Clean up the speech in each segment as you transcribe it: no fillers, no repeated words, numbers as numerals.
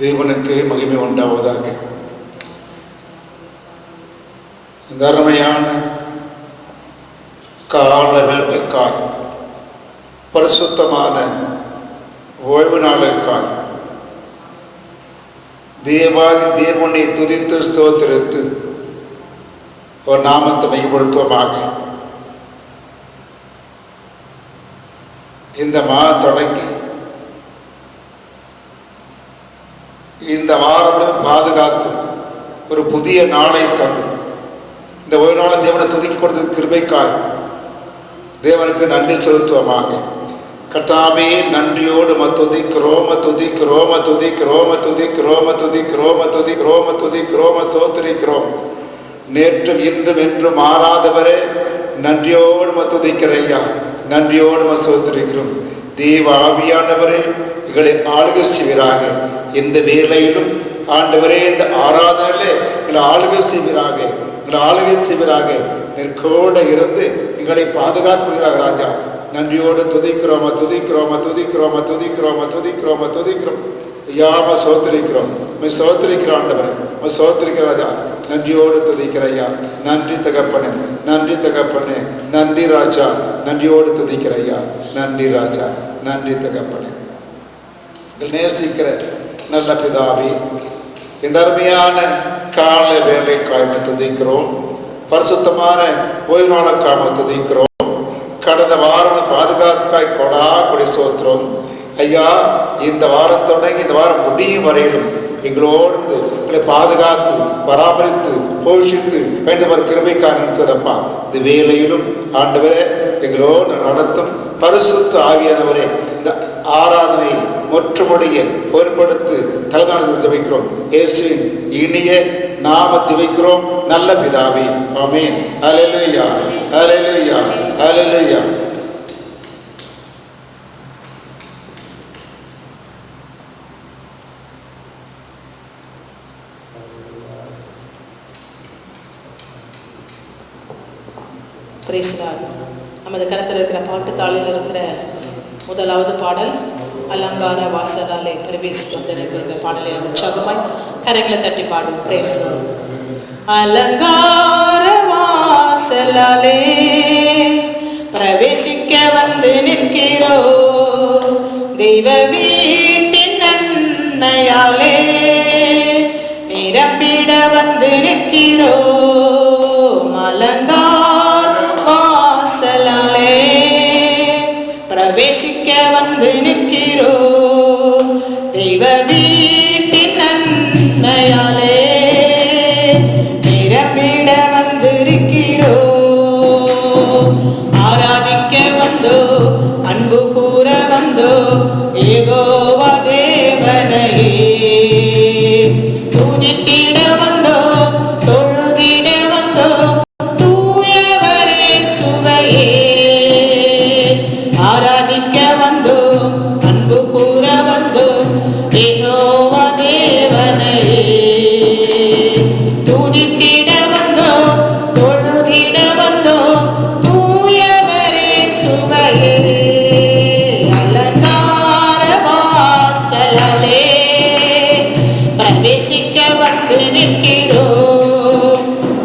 தேவனுக்கு மகிமை உண்டாவதாக. இந்த அருமையான கால வேளைக்காய், பரிசுத்தமான ஓய்வு நாளுக்காய் தேவாதி தேவனை துதித்து ஸ்தோத்திரித்து ஒரு நாமத்தை மையப்படுத்துவமாக. இந்த மாதம் தொடங்கி இந்த வாரம் பாதுகாத்து ஒரு புதிய நாளை தந்து இந்த ஒரு நாளும் தேவனை துதிக்க கொடுத்த கிருபைக்காய் தேவனுக்கு நன்றி செலுத்துவமாக. கர்த்தாவே, நன்றியோடு துதிக்கிறோம் துதிக்கிறோம் துதிக்கிறோம் துதிக்கிறோம் துதிக்கிறோம் துதிக்கிறோம் துதிக்கிறோம் சோத்திரிக்கிறோம். நேற்றும் இன்றும் என்றும் மாறாதவரே, நன்றியோடு துதிக்கிற ஐயா, நன்றியோடு சோத்திரிக்கிறோம். தேவ ஆவியானவரே, எங்களை ஆளுகை செய்வீராக. இந்த வேலையிலும் ஆண்டவரே, இந்த ஆராதனையிலே எங்களை ஆளுகை செய்வீராக, எங்களை ஆளுகை செய்வீராக. நெற்கோட இருந்து எங்களை பாதுகாத்து வருகிறாக ராஜா. நன்றியோடு துதிக்கிறோம் துதிக்கிறோம் துதிக்கிறோம் துதிக்கிறோம் துதிக்கிறோம் துதிக்கிறோம் ஐயா, சோத்திரிக்கிறோம், சோத்திரிக்கிறோம் ஆண்டவரே, சோத்திரிக்கிற ராஜா. நன்றியோடு துதிக்கிற ஐயா. நன்றி தகப்பனே, நன்றி தகப்பனே, நன்றி ராஜா. நன்றியோடு துதிக்கிற ஐயா. நன்றி ராஜா, நன்றி தகப்பனே. நேசிக்கிற நல்ல பிதாவே, இந்த அருமையான காலை வேலைக்காய் துதிக்கிறோம். பரிசுத்தமான ஓய்வு நாளுக்காக துதிக்கிறோம். கடந்த வாரம் பாதுகாத்துக்காய் கொடா கொடி சோத்திரம் ஐயா. இந்த வாரம் தொடங்கி இந்த வாரம் முடியும் வரையிலும் எங்களோடு எங்களை பாதுகாத்து பராமரித்து போஷித்து வேண்டவர் கிருபைக்காக சிறப்பா. இந்த வேலையிலும் ஆண்டவரே எங்களோடு நடத்தும் பரிசுத்த ஆவியானவரே, இந்த ஆராதனை முற்றுமுடைய பொறுப்படுத்து தலைநாடு வைக்கிறோம். இயேசுவின் இனிய நாமத்தை வைக்கிறோம் நல்ல பிதாவே, ஆமென். ஹல்லேலூயா, ஹல்லேலூயா, ஹல்லேலூயா. நமது கருத்தில் இருக்கிற பாட்டு தாளில் இருக்கிற முதலாவது பாடல் அலங்கார வாசலாலே பிரவேசித்து வந்திருக்கிற பாடலை உற்சாகமாய் கரங்களை தட்டி பாடும். பிரேஸ். அலங்கார வாசலாலே பிரவேசிக்க வந்து நிற்கிறோ, தெய்வ வீட்டின் நன்மையாலே நிரம்பிட வந்து நிற்கிறோ. அலங்கார வாசலாலே பிரவேசிக்க வந்து நிற்கிறோ, தெய்வ வீட்டின் நன்மையாலே நிரம்பிட வந்திருக்கிறோ. ஆராதிக்க வந்தோ, அன்பு கூற வந்தோ, யெகோவா தேவனையே துதித்திட வந்தோ, தொழுதிட வந்தோ, தூயவரே சுவையே. ஆராதிக்க வந்தோ, அன்பு கூற வந்தோ, யெகோவா தேவனையே துதித்திட வந்தோ, தொழுதிட வந்தோ, தூயவரே சுவையே. அலங்கார வாசலாலே பிரவேசிக்க வந்து நிற்கிறோ,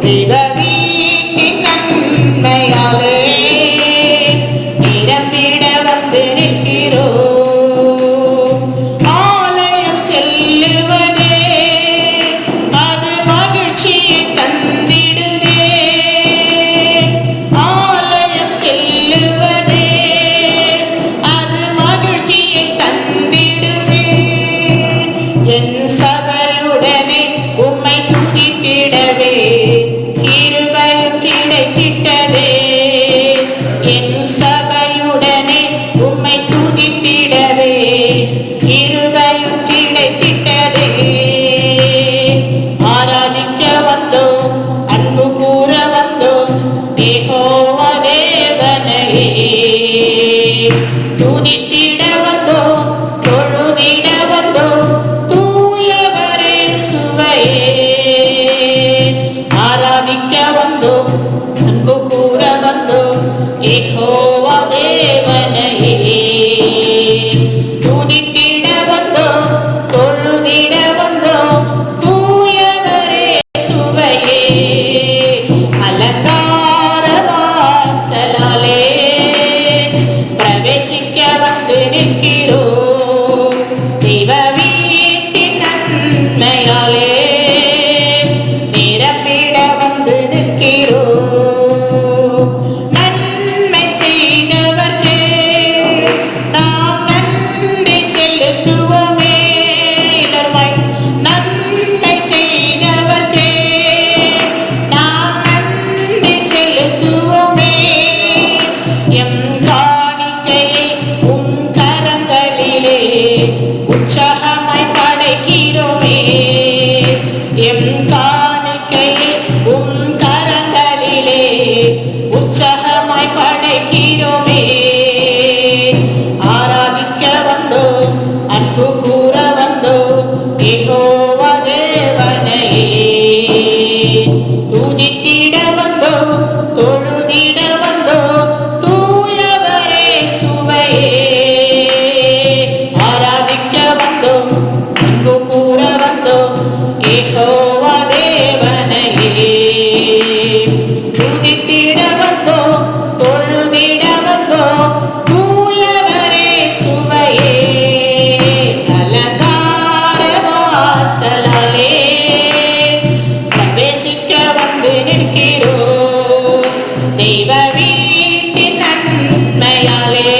தெய்வ வீட்டின் நன்மையாலே நிரம்பிட வந்து நிற்கிறோ. ஆலயம் செல்லுவதே அது மகிழ்ச்சியை தந்திடுதே. ஆலயம் செல்லுவதே அது மகிழ்ச்சியை தந்திடுதே. என் சபையுடனே உம்மை துதித்திடவே கிருபையும் கிடைத்திட்டதே. என் சபையுடனே உம்மை துதித்திடவே கிருபையும் கிடைத்திட்டதே. ஆராதிக்க வந்தோ, அன்பு கூற வந்தோ, யெகோவா தேவனையே துதித்திட வந்தோ, தொழுதிட வந்தோ, தூயவரே சுவையே. ஆராதிக்க வந்தோ, அன்பு கூற வந்தோ, யெகோவா தேவனையே துதித்திட வந்தோ, தொழுதிட உற்சாகமாய் படைக்கிறோமே. எம் காணிக்கையை உம் கரங்களிலே உற்சாகமாய் படைக்கிறோமே. ஆராதிக்க வந்தோம், அன்பு கூற வந்தோம், யெகோவா தேவனையே. துதித்திட வந்தோம், தொழுதிட வந்தோம், தூயவரே சுவையே. ஆராதிக்க வந்தோம், அன்பு கூற வந்தோம், யெகோவா தேவனையே. துதித்திட வந்தோம், தொழுதிட வந்தோம், தூயவரே சுவையே. அலங்கார வாசலாலே பிரவேசிக்க வந்து நிற்கிறோம். தெய்வ வீட்டின் நன்மையாலே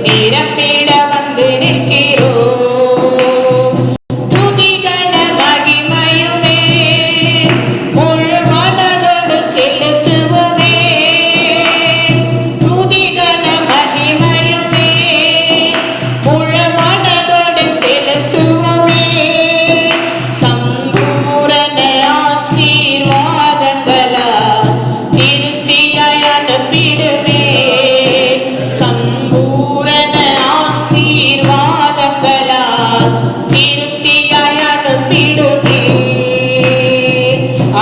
நிரப்பிட வந்து நிற்கிறோம். துதிகன மகிமையுமே முழு மனதோடு செலுத்துவோமே. துதிகன மகிமையுமே முழு மனதோடு செலுத்துவோமே. சம்பூரண ஆசீர்வாதங்களா திருப்தியாய் அனுப்பிடுமே. சம்பூரண ஆசீர்வாதங்களா திருப்தியாய் அனுப்பிடுமே.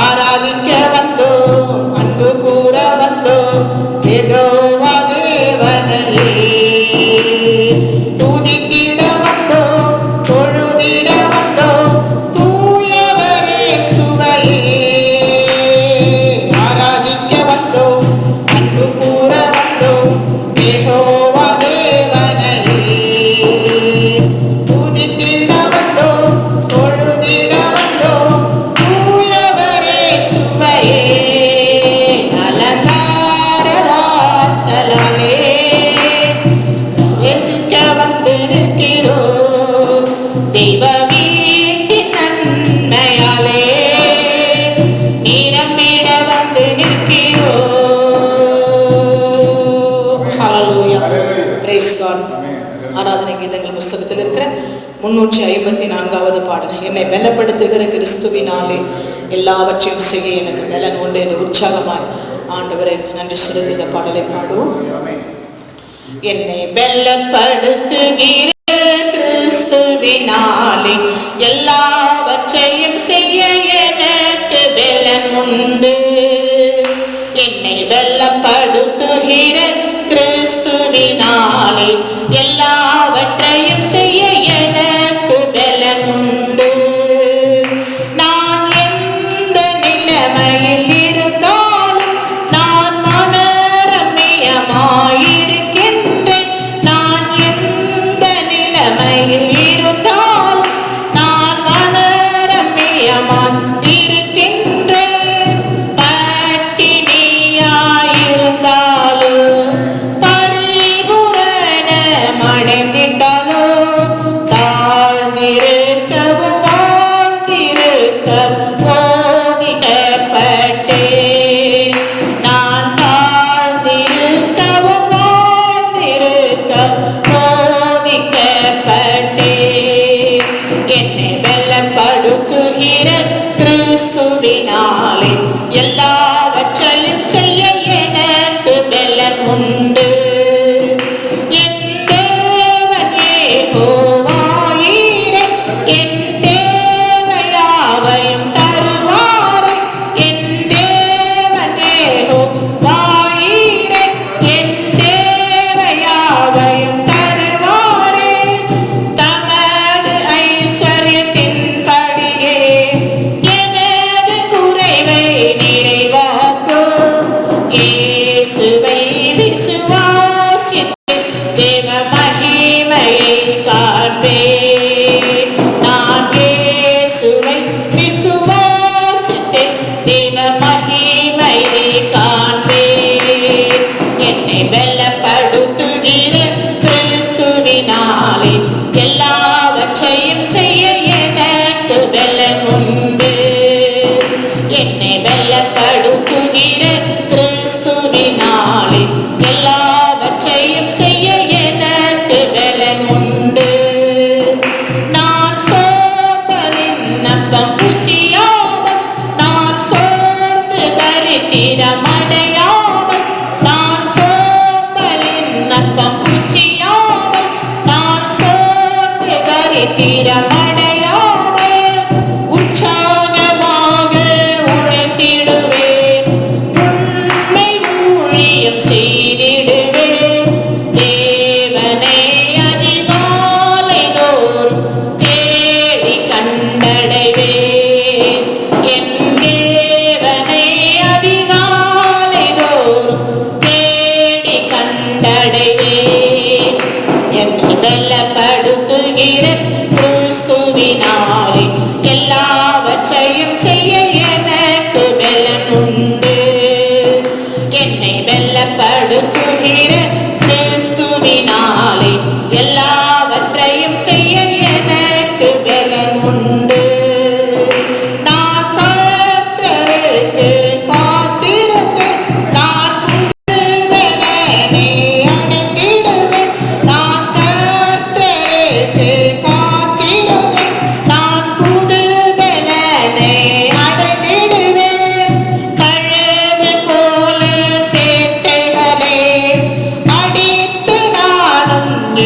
ஆராதிக்க வந்தோம், அன்பு கூட வந்தோம், யெகோவா தேவனையே. துதித்திட வந்தோம், தொழுதிட வந்தோம், தூயவரே சுவையே. ஆராதிக்க வந்தோம், அன்பு கூற வந்தோம், யெகோவா தேவனையே. துதித்திட வந்தோம், தொழுதிட வந்தோம், தூயவரே சுவையே. அலங்கார வாசலாலே பிரவேசிக்க வந்து நிற்கிறோம். தெய்வ வீட்டின் நன்மையாலே நிரம்பிட வந்து நிற்கிறோம். ஹல்லேலூயா. Praise God. ஆராதனை கீதங்கள் புஸ்தகத்தில் இருக்கிற 354வது பாடல். என்னை பலப்படுத்துகிற கிறிஸ்துவினாலே எல்லாவற்றையும் செய்ய எனக்கு பலன் உண்டு என்று உற்சாகமாய் ஆண்டவரை நன்றி செலுத்தி இந்த பாடலை பாடுவோம். என்னை பலப்படுத்துகிற கிறிஸ்துவினாலே எல்லாவற்றையும் செய்ய எனக்கு பலன் உண்டு. என்னை பலப்படுத்துகிற கிறிஸ்துவினாலே எல்லாவற்றையும் செய்ய எனக்கு பலன் உண்டு. நான் எந்த நிலைமையில் இருந்தாலும் நான் மனரம்யமாயிருக்கின்றேன். நான் எந்த நிலைமையில் இருந்தாலும் நான் மனரம்யமாயிருக்கின்றேன். பட்டினியாயிருந்தாலும் பரிபூரண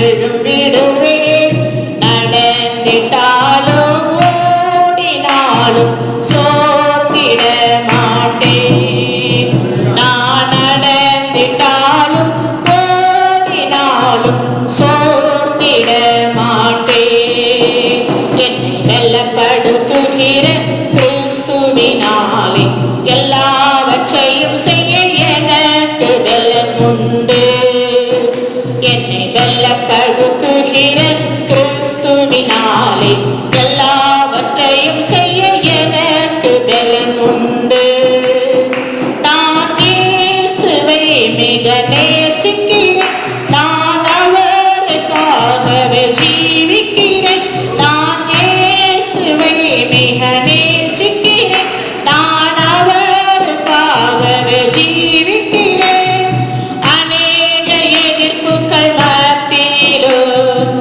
எழும்பிடுவேன். நடந்திட்டாலும் ஓடினாலும் சோர்ந்திட மாட்டேன். நான் நடந்திட்டாலும் ஓடினாலும் சோர்ந்திட மாட்டேன். என்னை வெல்லப்படுத்துகிற கிறிஸ்துவினாலே எல்லாவற்றையும் செய்ய எனக்கு பலன் உண்டு. என்னை வெல்லப்படுத்துகிற கிறிஸ்துவினாலே எல்லாவற்றையும் செய்ய எனக்கு பலன் உண்டு. நான் இயேசுவை மிக நேசிக்கிறேன். நான் அவருக்காகவே ஜீவிக்கிறேன். நான் இயேசுவை மிக நேசிக்கிறேன். நான் அவருக்காகவே ஜீவிக்கிறேன். அநேக எதிர்ப்புகள் மத்தியிலும்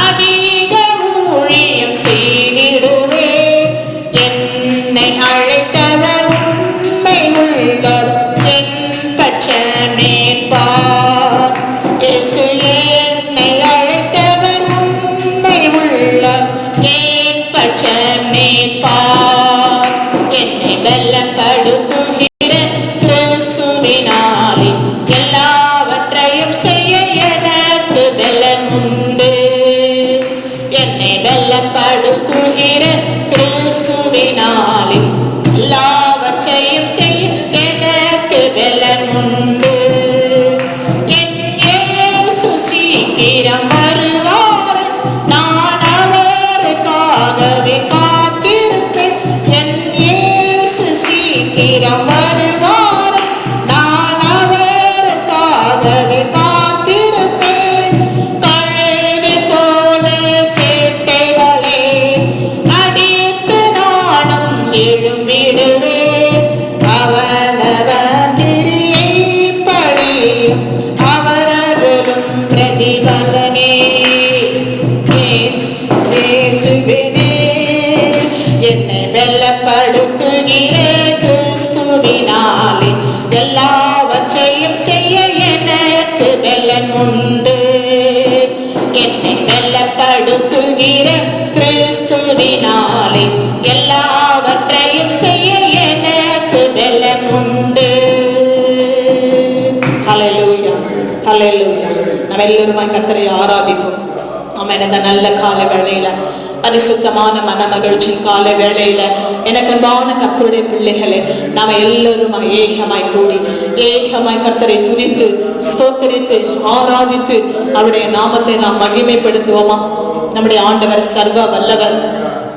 அதிக ஊழியம் செய்திடுவேன். என்னை அழைத்தவர் உண்மை உள்ளவர், என் பட்சமே பார். இயேசு என்னை அழைத்தவர் உண்மை உள்ளவர், என் பட்சமே பார். என்னை வெல்லப்படுத்துகிற கிறிஸ்துவினாலே எல்லாவற்றையும் செய்ய எனக்கு பலன் உண்டு. என்னை வெல்லப்படுத்துகிற கிறிஸ்துவினாலே எல்லாவற்றையும் செய்ய எனக்கு பலன் உண்டு. என் இயேசு சீக்கிரம் வருவார். நான் அவருக்காகவே காத்திருப்பேன். என் இயேசு சீக்கிரம் வருவார். நான் அவருக்காகவே காத்திருப்பேன். கழுகு போல சேட்டைகளே அடித்து நானும் எழும்பிடுவேன். அவனவன் கிரியைப்படி அவரருளும் பிரதிபலனே. இயேசுவினே என்னை வெல்லப்படுத்துகிற கிறிஸ்துவினாலே எல்லாவற்றையும் செய்ய எனக்கு பலன் உண்டு. என்னை வெல்லப்படுத்துகிற கிறிஸ்துவினாலே எல்லாவற்றையும் செய்ய எனக்கு பலன் உண்டு. ஹல்லேலூயா, ஹல்லேலூயா. நம்ம எல்லோருமாய் கர்த்தரை ஆராதிப்போம். ஆமென். இந்த நல்ல கால வேளையில, பரிசுத்தமான மன மகிழ்ச்சியின் கால வேளையில, எனக்கு அன்பான கர்த்தருடைய பிள்ளைகளே, நாம எல்லோருமாய் ஏகமாய் கூடி ஏகமாய் கர்த்தரை துதித்து ஸ்தோத்தரித்து ஆராதித்து அவருடைய நாமத்தை நாம் மகிமைப்படுத்துவோமா? நம்முடைய ஆண்டவர் சர்வ வல்லவர்,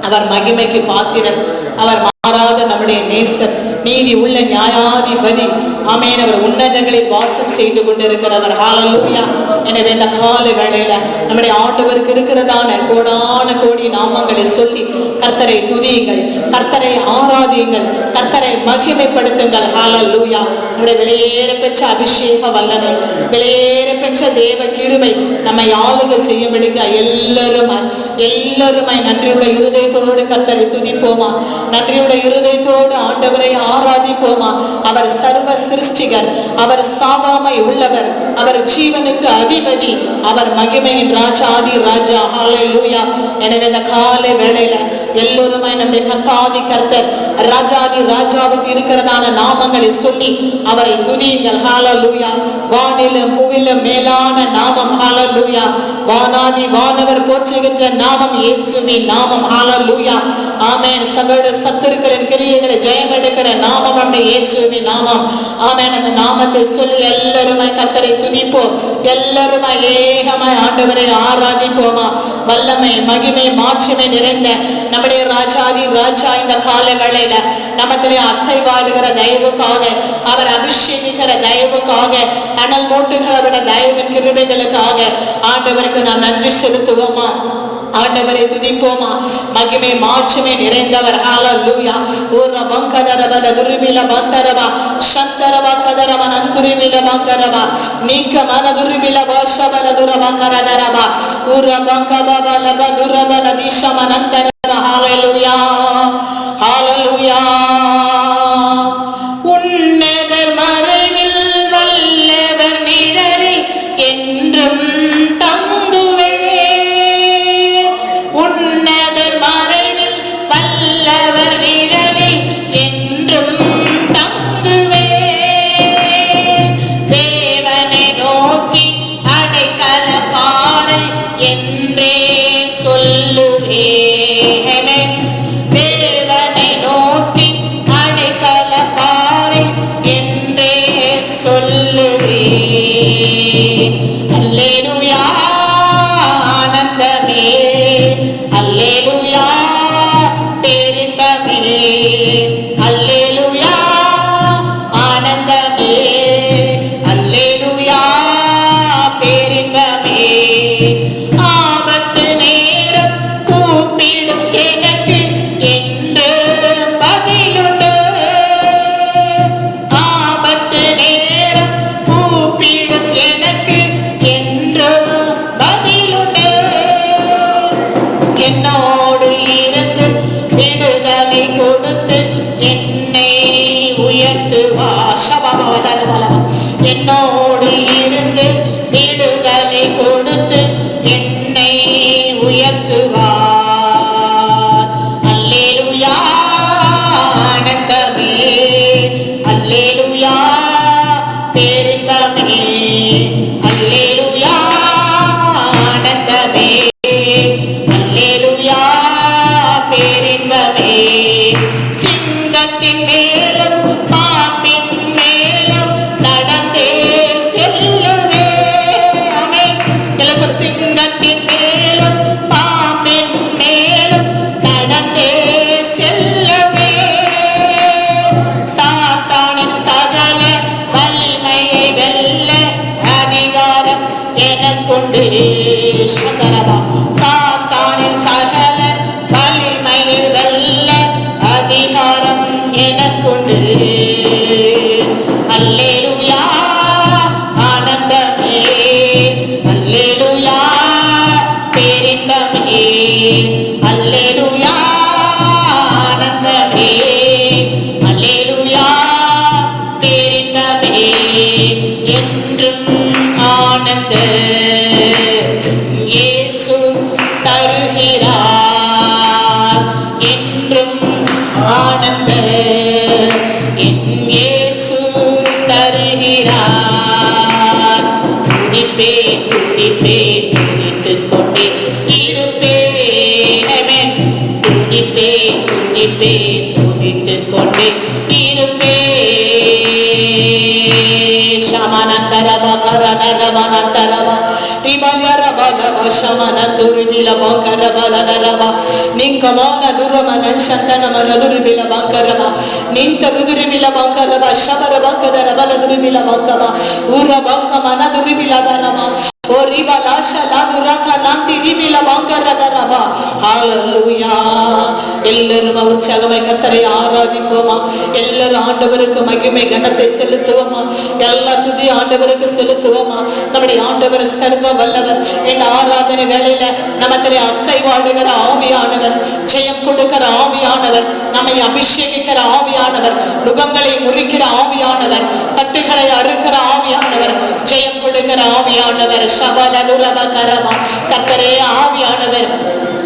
அவர் மகிமைக்கு பாத்திரர், அவர் மாறாத நம்முடைய நேசர், நீதி உள்ள நியாயாதிபதி. ஆமென். அவர் உன்னதங்களில் வாசம் செய்து கொண்டிருக்கிறவர். ஹல்லேலூயா. எனவே இந்த கால வேளையில நம்முடைய ஆண்டவருக்கு இருக்கிறதான கோடான கோடி நாமங்களை சொல்லி கர்த்தரை துதியுங்கள், கர்த்தரை ஆராதியுங்கள், கர்த்தரை மகிமைப்படுத்துங்கள். ஹல்லேலூயா. நம்முடைய விலையேற பெற்ற அபிஷேக வல்லமை, விலையேற பெற்ற தேவ கிருபை நம்மை ஆளுகை செய்யும்படிக்க எல்லாருமாய் நன்றியுடைய இருதயத்தோடு கர்த்தரை துதிப்போமா? நன்றியுடைய இருதயத்தோடு ஆண்டவரை ஆராதிப்போமா? அவர் சர்வ சிருஷ்டிகர், அவர் சாவாமை உள்ளவர், அவர் ஜீவனுக்கு அதிபதி, அவர் மகிமையின் ராஜாதி ராஜா. ஹல்லேலூயா. எனவே இந்த காலை வேளையில எல்லோருமாய் நம்முடைய கர்த்தாதி கர்த்தர் ராஜாதி ராஜாவுக்கு இருக்கிறதான நாமங்களை சொல்லி அவரை துதியுங்கள். ஹல்லேலூயா. வானிலும் பூவிலும் மேலான நாமம். ஹல்லேலூயா. வானாதி வானவர் போற்றுகின்ற நாமம் இயேசுவின் நாமம். ஹல்லேலூயா. ஆமென். சகல சத்துருக்களின் கிரியைகளை ஜெயம் எடுக்கிற நாமம் நம்முடைய இயேசுவின் நாமம். ஆமென். அந்த நாமத்தை சொல்லி எல்லாருமாய் கர்த்தரை துதிப்போம். எல்லாருமாய் ஏகமாய் ஆண்டவரை ஆராதிப்போமா? வல்லமை மகிமை மாட்சிமை நிறைந்த நம்முடைய ராஜாதி ராஜா இந்த கால வேளையில நமத்திலே அசைவாடுகிற தயவுக்காக, அவர் அபிஷேகிக்கிற தயவுக்காக, அனல் மூட்டுகிறவருடைய தயவின் கிருபைகளுக்காக ஆண்டவருக்கு நாம் நன்றி செலுத்துவோமா? ஆண்டவரை துதிப்போமா? மகிமை மாட்சிமை நிறைந்தவர். ஹல்லேலூயா. ஓர பங்கதரவத துருபில பந்தரவா சந்தரவா கதரவ நந்துரிபில பங்கரவா நீக்க மன துருபில வாஷவல துரவ கரதரவா ஓர பங்கபவ லப துரவ நதிஷ மனந்தரவா. ஹல்லேலூயா, ஹல்லேலூயா. உன்னதர் மறைவில் வல்லவர் நிழலில் என்றும் தங்கு அல்லேலூயா பேரின்பமே, அல்லேலூயா ஆனந்தமே, அல்லேலூயா பேரின்பமே. ஆபத்து நேரம் கூப்பிடும் எனக்கு என்று பதிலுண்டு, ஆபத்து நேரம் கூப்பிடும் எனக்கு என்று பதிலுண்டு. என்னோடு இருந்து விடுதலை கொடுத்து என்னை உயர்த்துவா. சபவதரவலவ என்னோடு இருந்து விடுதலை கொடுத்து என்னை உயர்த்துவார். அல்லேலூயா ஆனந்தமே, அல்லேலூயா பேரின்பமே, அல்லேலூயா ஆனந்தமே, அல்லேலூயா பேரின்பமே. சிங்கத்தின் மேலும் பாம்பின் மேலும் நடந்தே செல்லுவே. ஆமென். எல்லாம் சொல்லு. சிங்கத்தின் மேலும் பாம்பின் மேலும் நடந்தே செல்லுவே. சாத்தானின் சகல வலிமையை வெல்ல அதிகாரம் எனக்குண்டு. சந்தரவா. சாத்தானின் சகல வலிமையை வெல்ல அதிகாரம் எனக்குண்டு. அல்லேலூயா ஆனந்தமே, அல்லேலூயா பேரின்பமே, அல்லேலூயா ஆனந்தமே, அல்லேலூயா பேரின்பமே. என்றும் ஆனந்த இயேசு தருகிறார், என்றும் ஆனந்த என் இயேசு தருகிறார். துதிப்பேன் துதிப்பேன் துதித்துக் கொண்டே இருப்பேன். ஆமென். துதிப்பேன் துதிப்பேன் துதித்துக் கொண்டே இருப்பேன். சமனந்தரவ கரநரவனந்தரவ ரிமயரவலவ சமனதுருவிலவ கரவலனரவ நிங்கமான துருவமனன் சந்தனமன துருவிலவ கரவ நிந்த துருவிலவ கரவ சமரவ கதரவல துருவிலவ கவ உரவ கமன துருவிலவரவ எல்லாரும் உற்சாகமாய் கர்த்தரை ஆராதிப்போமா. எல்லாரும் ஆண்டவருக்கு மகிமை கனத்தை செலுத்துவோமா. எல்லா துதி ஆண்டவருக்கு செலுத்துவோமா. நம்முடைய ஆண்டவர் சர்வ வல்லவர். இந்த ஆராதனை வேளையில நமக்கு அசைவாடுகிற ஆவியானவர், ஜெயம் கொடுக்கிற ஆவியானவர், நம்மை அபிஷேகிக்கிற ஆவியானவர், நுகங்களை முறிக்கிற ஆவியானவர், கட்டுகளை அறுக்கிற ஆவியானவர், ஜெயம் கொடுக்கிற ஆவியானவர். கர்த்தரே ஆவியானவர்.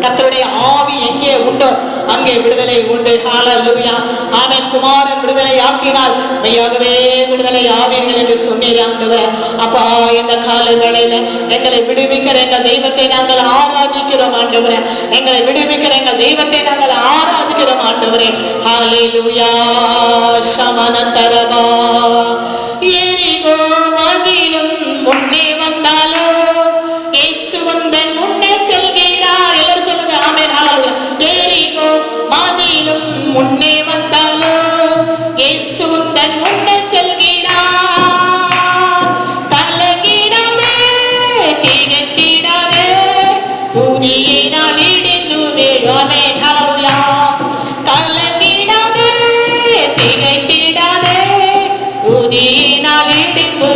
கர்த்தருடைய ஆவி எங்கே உண்டோ அங்கே விடுதலை உண்டு. ஹல்லேலூயா. ஆமென். குமாரன் விடுதலை ஆக்கினால் மெய்யாகவே விடுதலை ஆவீர்கள் என்று சொன்னீர் ஆண்டவரே. அப்பா, இந்த கால வேளையில எங்களை விடுவிக்கிற எங்கள் தெய்வத்தை நாங்கள் ஆராதிக்கிறோம் ஆண்டவரே. எங்களை விடுவிக்கிற எங்கள் தெய்வத்தை நாங்கள் ஆராதிக்கிறோம் ஆண்டவரே. ஹல்லேலூயா. சமனந்தரவா எரிகோ மதிலும் முன்னே வந்தாலோ இயேசு வந்தன் முன்னே செல்கிறார். எல்லாரும் சொல்லுங்க. ஆமென். ஹல்லேலூயா. எரிகோ மதிலும் முன்னே வந்தாலோ இயேசு வந்தன் முன்னே செல்கிறார். கலங்கிடாதே திகைத்திடாதே புதியினால் இடிந்துவே. ஆமென். ஹல்லேலூயா. கலங்கிடாதே திகைத்திடாதே புதியினால் இடிந்து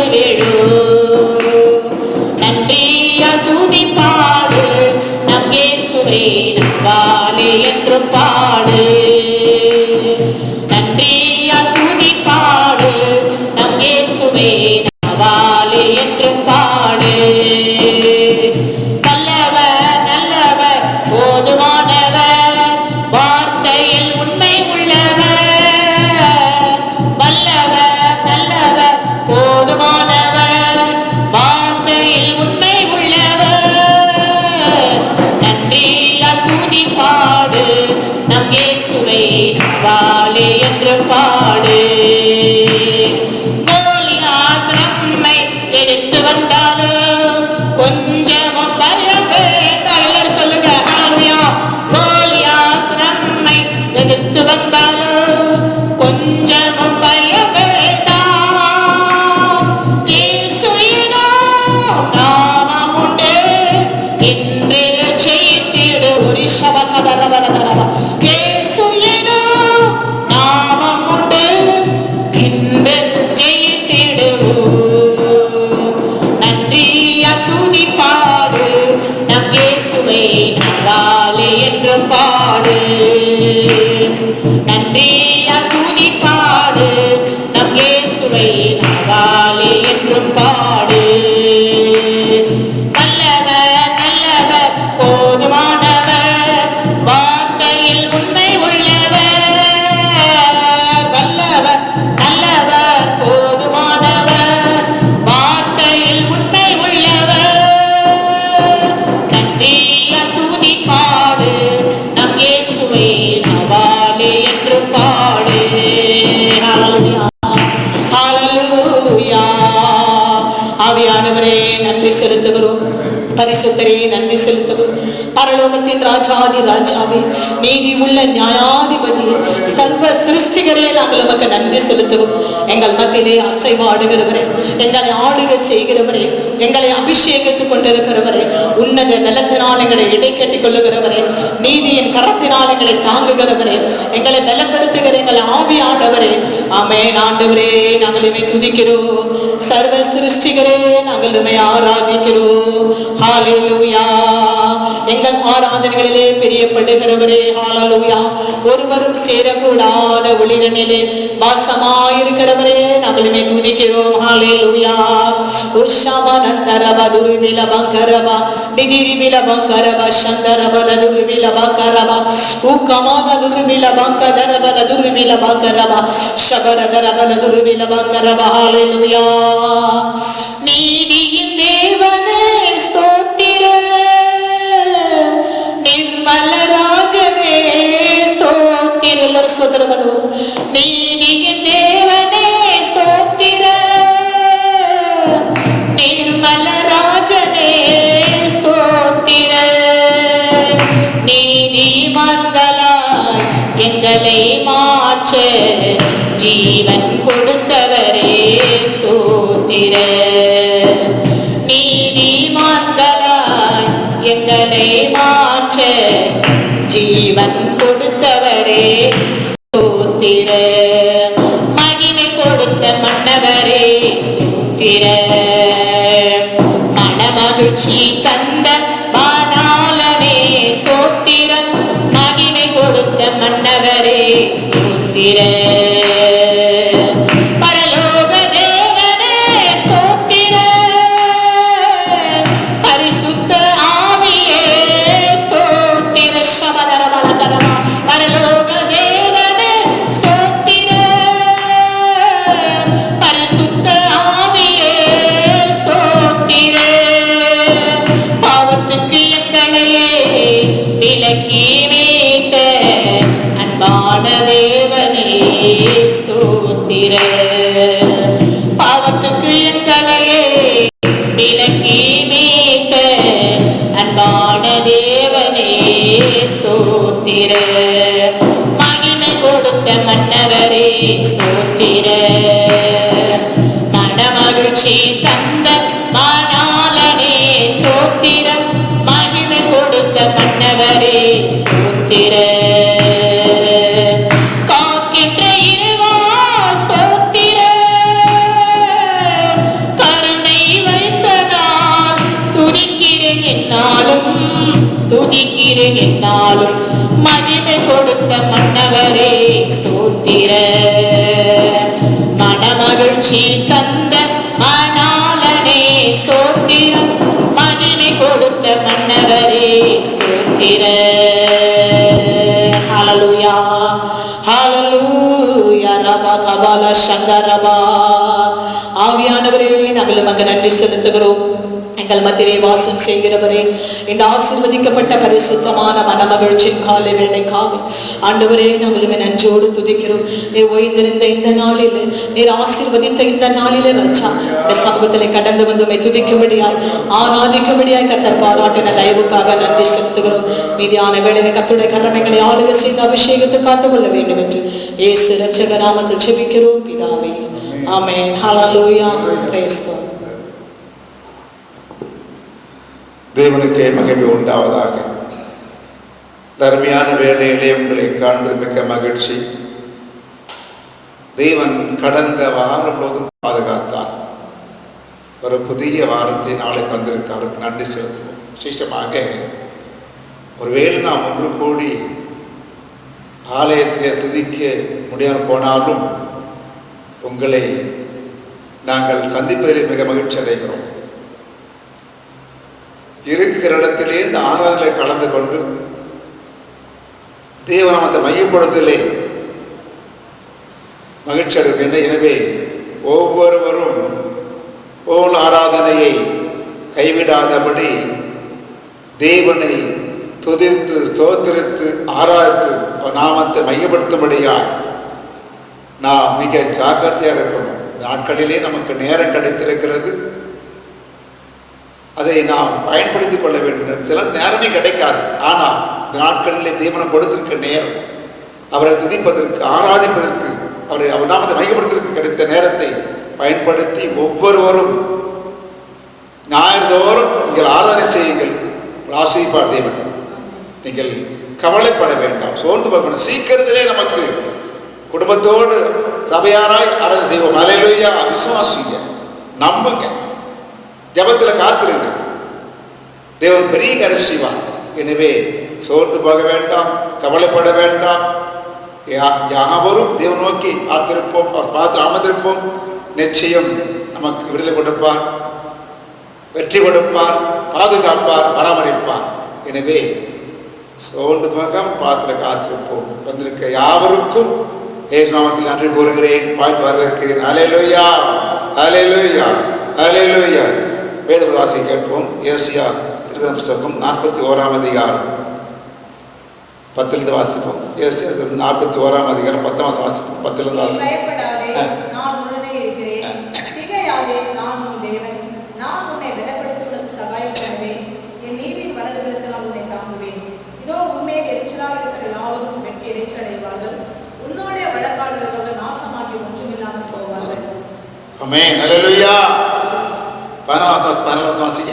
செலுத்துகிறோம். பரிசுத்தரே நன்றி செலுத்துகிறோம். பரலோகத்தின் ராஜாதி ராஜாவே, நீதி உள்ள நியாயாதிபதி, சர்வ சிருஷ்டிகரே, நாங்கள் உமக்கு நன்றி செலுத்துகிறோம். எங்கள் மத்தியிலே அசைவாடுகிறவரே, எங்களை ஆளுகை செய்கிறவரே, எங்களை அபிஷேகித்துக் கொண்டிருக்கிறவரே, உன்னத பலத்தினால் எங்களை இடை கட்டிக் கொள்ளுகிறவரே, நீதியின் கரத்தினால் எங்களை தாங்குகிறவரே, எங்களை பலப்படுத்துகிற எங்கள் ஆவியானவரே, ஆமென். ஆண்டவரே, நாங்கள் இமை துதிக்கிறோம். சர்வ சிருஷ்டிகரே, நாங்கள் இமை ஆராதிக்கிறோம். ஹல்லேலூயா. எங்கள் ஆராதனைகளிலே பிரியப்படுகிறவரே, ஹல்லேலூயா. ஒருவரும் சேரக்கூடாத ஒளிரனிலே வாசமாயிருக்கிறவரே, நாங்கள் இமை துதிக்கிறோம். ஹல்லேலூயா. உஷாமனந்தரப துருவிலபங்கரப நிதிரிவிலபங்கரப சந்தரபல துருவிலபங்கரப உக்கமான துருவிலபங்கரபல துருவிலபங்கரப ஷபரதரபல துருவிலபங்கரப. ஹல்லேலூயா. நீதியின் தேவனே ஸ்தோத்திரம், நிர்மல ராஜனே ஸ்தோத்திரம். எல்லாரும் ஸ்தோத்திரம் பண்ணுவோம். நீதியின் தேவனே ஸ்தோத்திரம், நிர்மல ராஜனே ஸ்தோத்திரம். நீதிமான்களாய் எங்களை மாற்ற ஜீவன் கொடுத்தவரே ஸ்தோத்திரம். நீதிமான்களாய் எங்களை மாற்ற ஜீவன் கொடுத்தவரே ஸ்தோத்திரம். மகிமை கொடுத்த மன்னவரே ஸ்தோத்திரம். மனமகிழ்ச்சி தந்த பானாளனே ஸ்தோத்திரம். மகிமை கொடுத்த மன்னவரே ஸ்தோத்திரம். பரலோக தேவனே ஸ்தோத்திரம். பரிசுத்த ஆவியே ஸ்தோத்திரம். சமதரமலகரமா. பரலோக தேவனே ஸ்தோத்திரம். பரிசுத்த ஆவியே ஸ்தோத்திரம். பாவத்துக்கு எங்களையே விலக்கி மீட்ட அன்பான தேவனே ஸ்தோத்திரம். பாவத்துக்கு எங்களையே விலக்கி மீட்ட அன்பான தேவனே ஸ்தோத்திரம். மகிமை கொடுத்த மன்னவரே ஸ்தோத்திரம். மனமகிழ்ச்சி தந்த மானாளனே ஸ்தோத்திரம். மகிமை கொடுத்த மன்னவரே ஸ்தோத்திரம். காக்கின்ற இறைவா ஸ்தோத்திரம். கருணை வைத்ததால் துதிக்கிறேன் என்னாலும், துதிக்கிறேன் என்னாலும். மகிமை கொடுத்த மன்னவரே ஸ்தோத்திரம். மனமகிழ்ச்சி தந்த மணாளனே ஸ்தோத்திரம். மகிமை கொடுத்த மன்னவரே ஸ்தோத்திரம். ஹல்லேலூயா. ஹல்லேலூயா. ரபா கபால சங்கரபா. ஆவியானவரே, நாங்கள் உமக்கு நன்றி செலுத்துகிறோம். எங்கள் மத்தியிலே வாசம் செய்கிறவரே, இந்த ஆசீர்வதிக்கப்பட்ட பரிசுத்தமான மனமகிழ்ச்சியின் காலை வேளைக்காக ஆண்டவரே, நாங்கள் உம்மை நன்றியோடு துதிக்கிறோம். நீர் ஓய்ந்திருந்த இந்த நாளில், நீர் ஆசீர்வதித்த இந்த நாளிலே ராஜா, இந்த சமூகத்திலே கடந்து வந்து உம்மை துதிக்கும்படியாய் ஆராதிக்கும்படியாய் கர்த்தர் பாராட்டின தயவுக்காக நன்றி செலுத்துகிறோம். மீதியான வேளையிலே கர்த்தருடைய கரங்களை ஆளுகை செய்து அபிஷேகத்தை காத்துக்கொள்ள வேண்டும் என்று இயேசு இரட்சக நாமத்தில் ஜெபிக்கிறோம் பிதாவே. ஆமென். ஹல்லேலூயா. Praise God. தேவனுக்கே மகிமை உண்டாவதாக. தர்மையான வேளையிலே உங்களை காண்பது மிக்க மகிழ்ச்சி. தேவன் கடந்த வாரம் போதும் பாதுகாத்தார். ஒரு புதிய வாரத்தை நாளை தந்திருக்க அவருக்கு நன்றி செலுத்துவோம். விசேஷமாக ஒருவேளை நாம் ஒன்று கூடி ஆலயத்திலே துதிக்க முடியாமல் போனாலும் உங்களை நாங்கள் சந்திப்பதில் மிக மகிழ்ச்சி அடைகிறோம். இருக்கிற இடத்திலே இந்த ஆராதனை கலந்து கொண்டு தேவநாமத்தை மையப்படுத்தலே மகிழ்ச்சி அடைகின்ற. எனவே ஒவ்வொருவரும் போல் ஆராதனையை கைவிடாதபடி தேவனை துதித்து ஸ்தோத்திரித்து ஆராய்த்து நாமத்தை மையப்படுத்தும்படியாய் நாம் மிக ஜாக்கிரதையாக இருக்கணும். நாட்களிலே நமக்கு நேரம் கிடைத்திருக்கிறது. அதை நாம் பயன்படுத்திக் கொள்ள வேண்டும். சில நேரமே கிடைக்காது. ஆனால் இந்த நாட்களிலே தேவனை கொடுத்திருக்க நேரம், அவரை துதிப்பதற்கு, ஆராதிப்பதற்கு, அவர் நாமத்தை மையப்படுத்துவதற்கு கிடைத்த நேரத்தை பயன்படுத்தி ஒவ்வொருவரும் ஞாயிறுதோறும் நீங்கள் ஆராதனை செய்யுங்கள். ஆசீர்வாத தேவன். நீங்கள் கவலைப்பட வேண்டாம், சோர்ந்து போக சீக்கிரத்திலே நமக்கு குடும்பத்தோடு சபையாராய் ஆராதனை செய்வோம். அல்லேலூயா. விசுவாசிங்க, நம்புங்க, ஜபத்தில் காத்திருங்க, தேவன் பெரிய காரியம் செய்வார். எனவே சோர்ந்து போக வேண்டாம், கவலைப்பட வேண்டாம். யாவரும் தேவன் நோக்கி பார்த்திருப்போம், பார்த்து அமர்ந்திருப்போம். நிச்சயம் நமக்கு விடுதலை கொடுப்பார், வெற்றி கொடுப்பார், பாதுகாப்பார், பராமரிப்பார். எனவே சோர்ந்து போக பார்த்து காத்திருப்போம். வந்திருக்க யாவருக்கும் இயேசு நாமத்தில் நன்றி கூறுகிறேன், வாழ்த்து வரவேற்கிறேன். அல்லேலூயா, அல்லேலூயா, அல்லேலூயா. வேத வாசி கேட்போம். ஏசியா திருவேத புத்தகம் 41ஆம் அதிகாரம் 10 வாசிப்போம். ஏசியா 41ஆம் அதிகாரம் 10 வாசிப்போம். 10 வாசிப்போம். ஆமென். அல்லேலூயா. 14 வாசிங்க.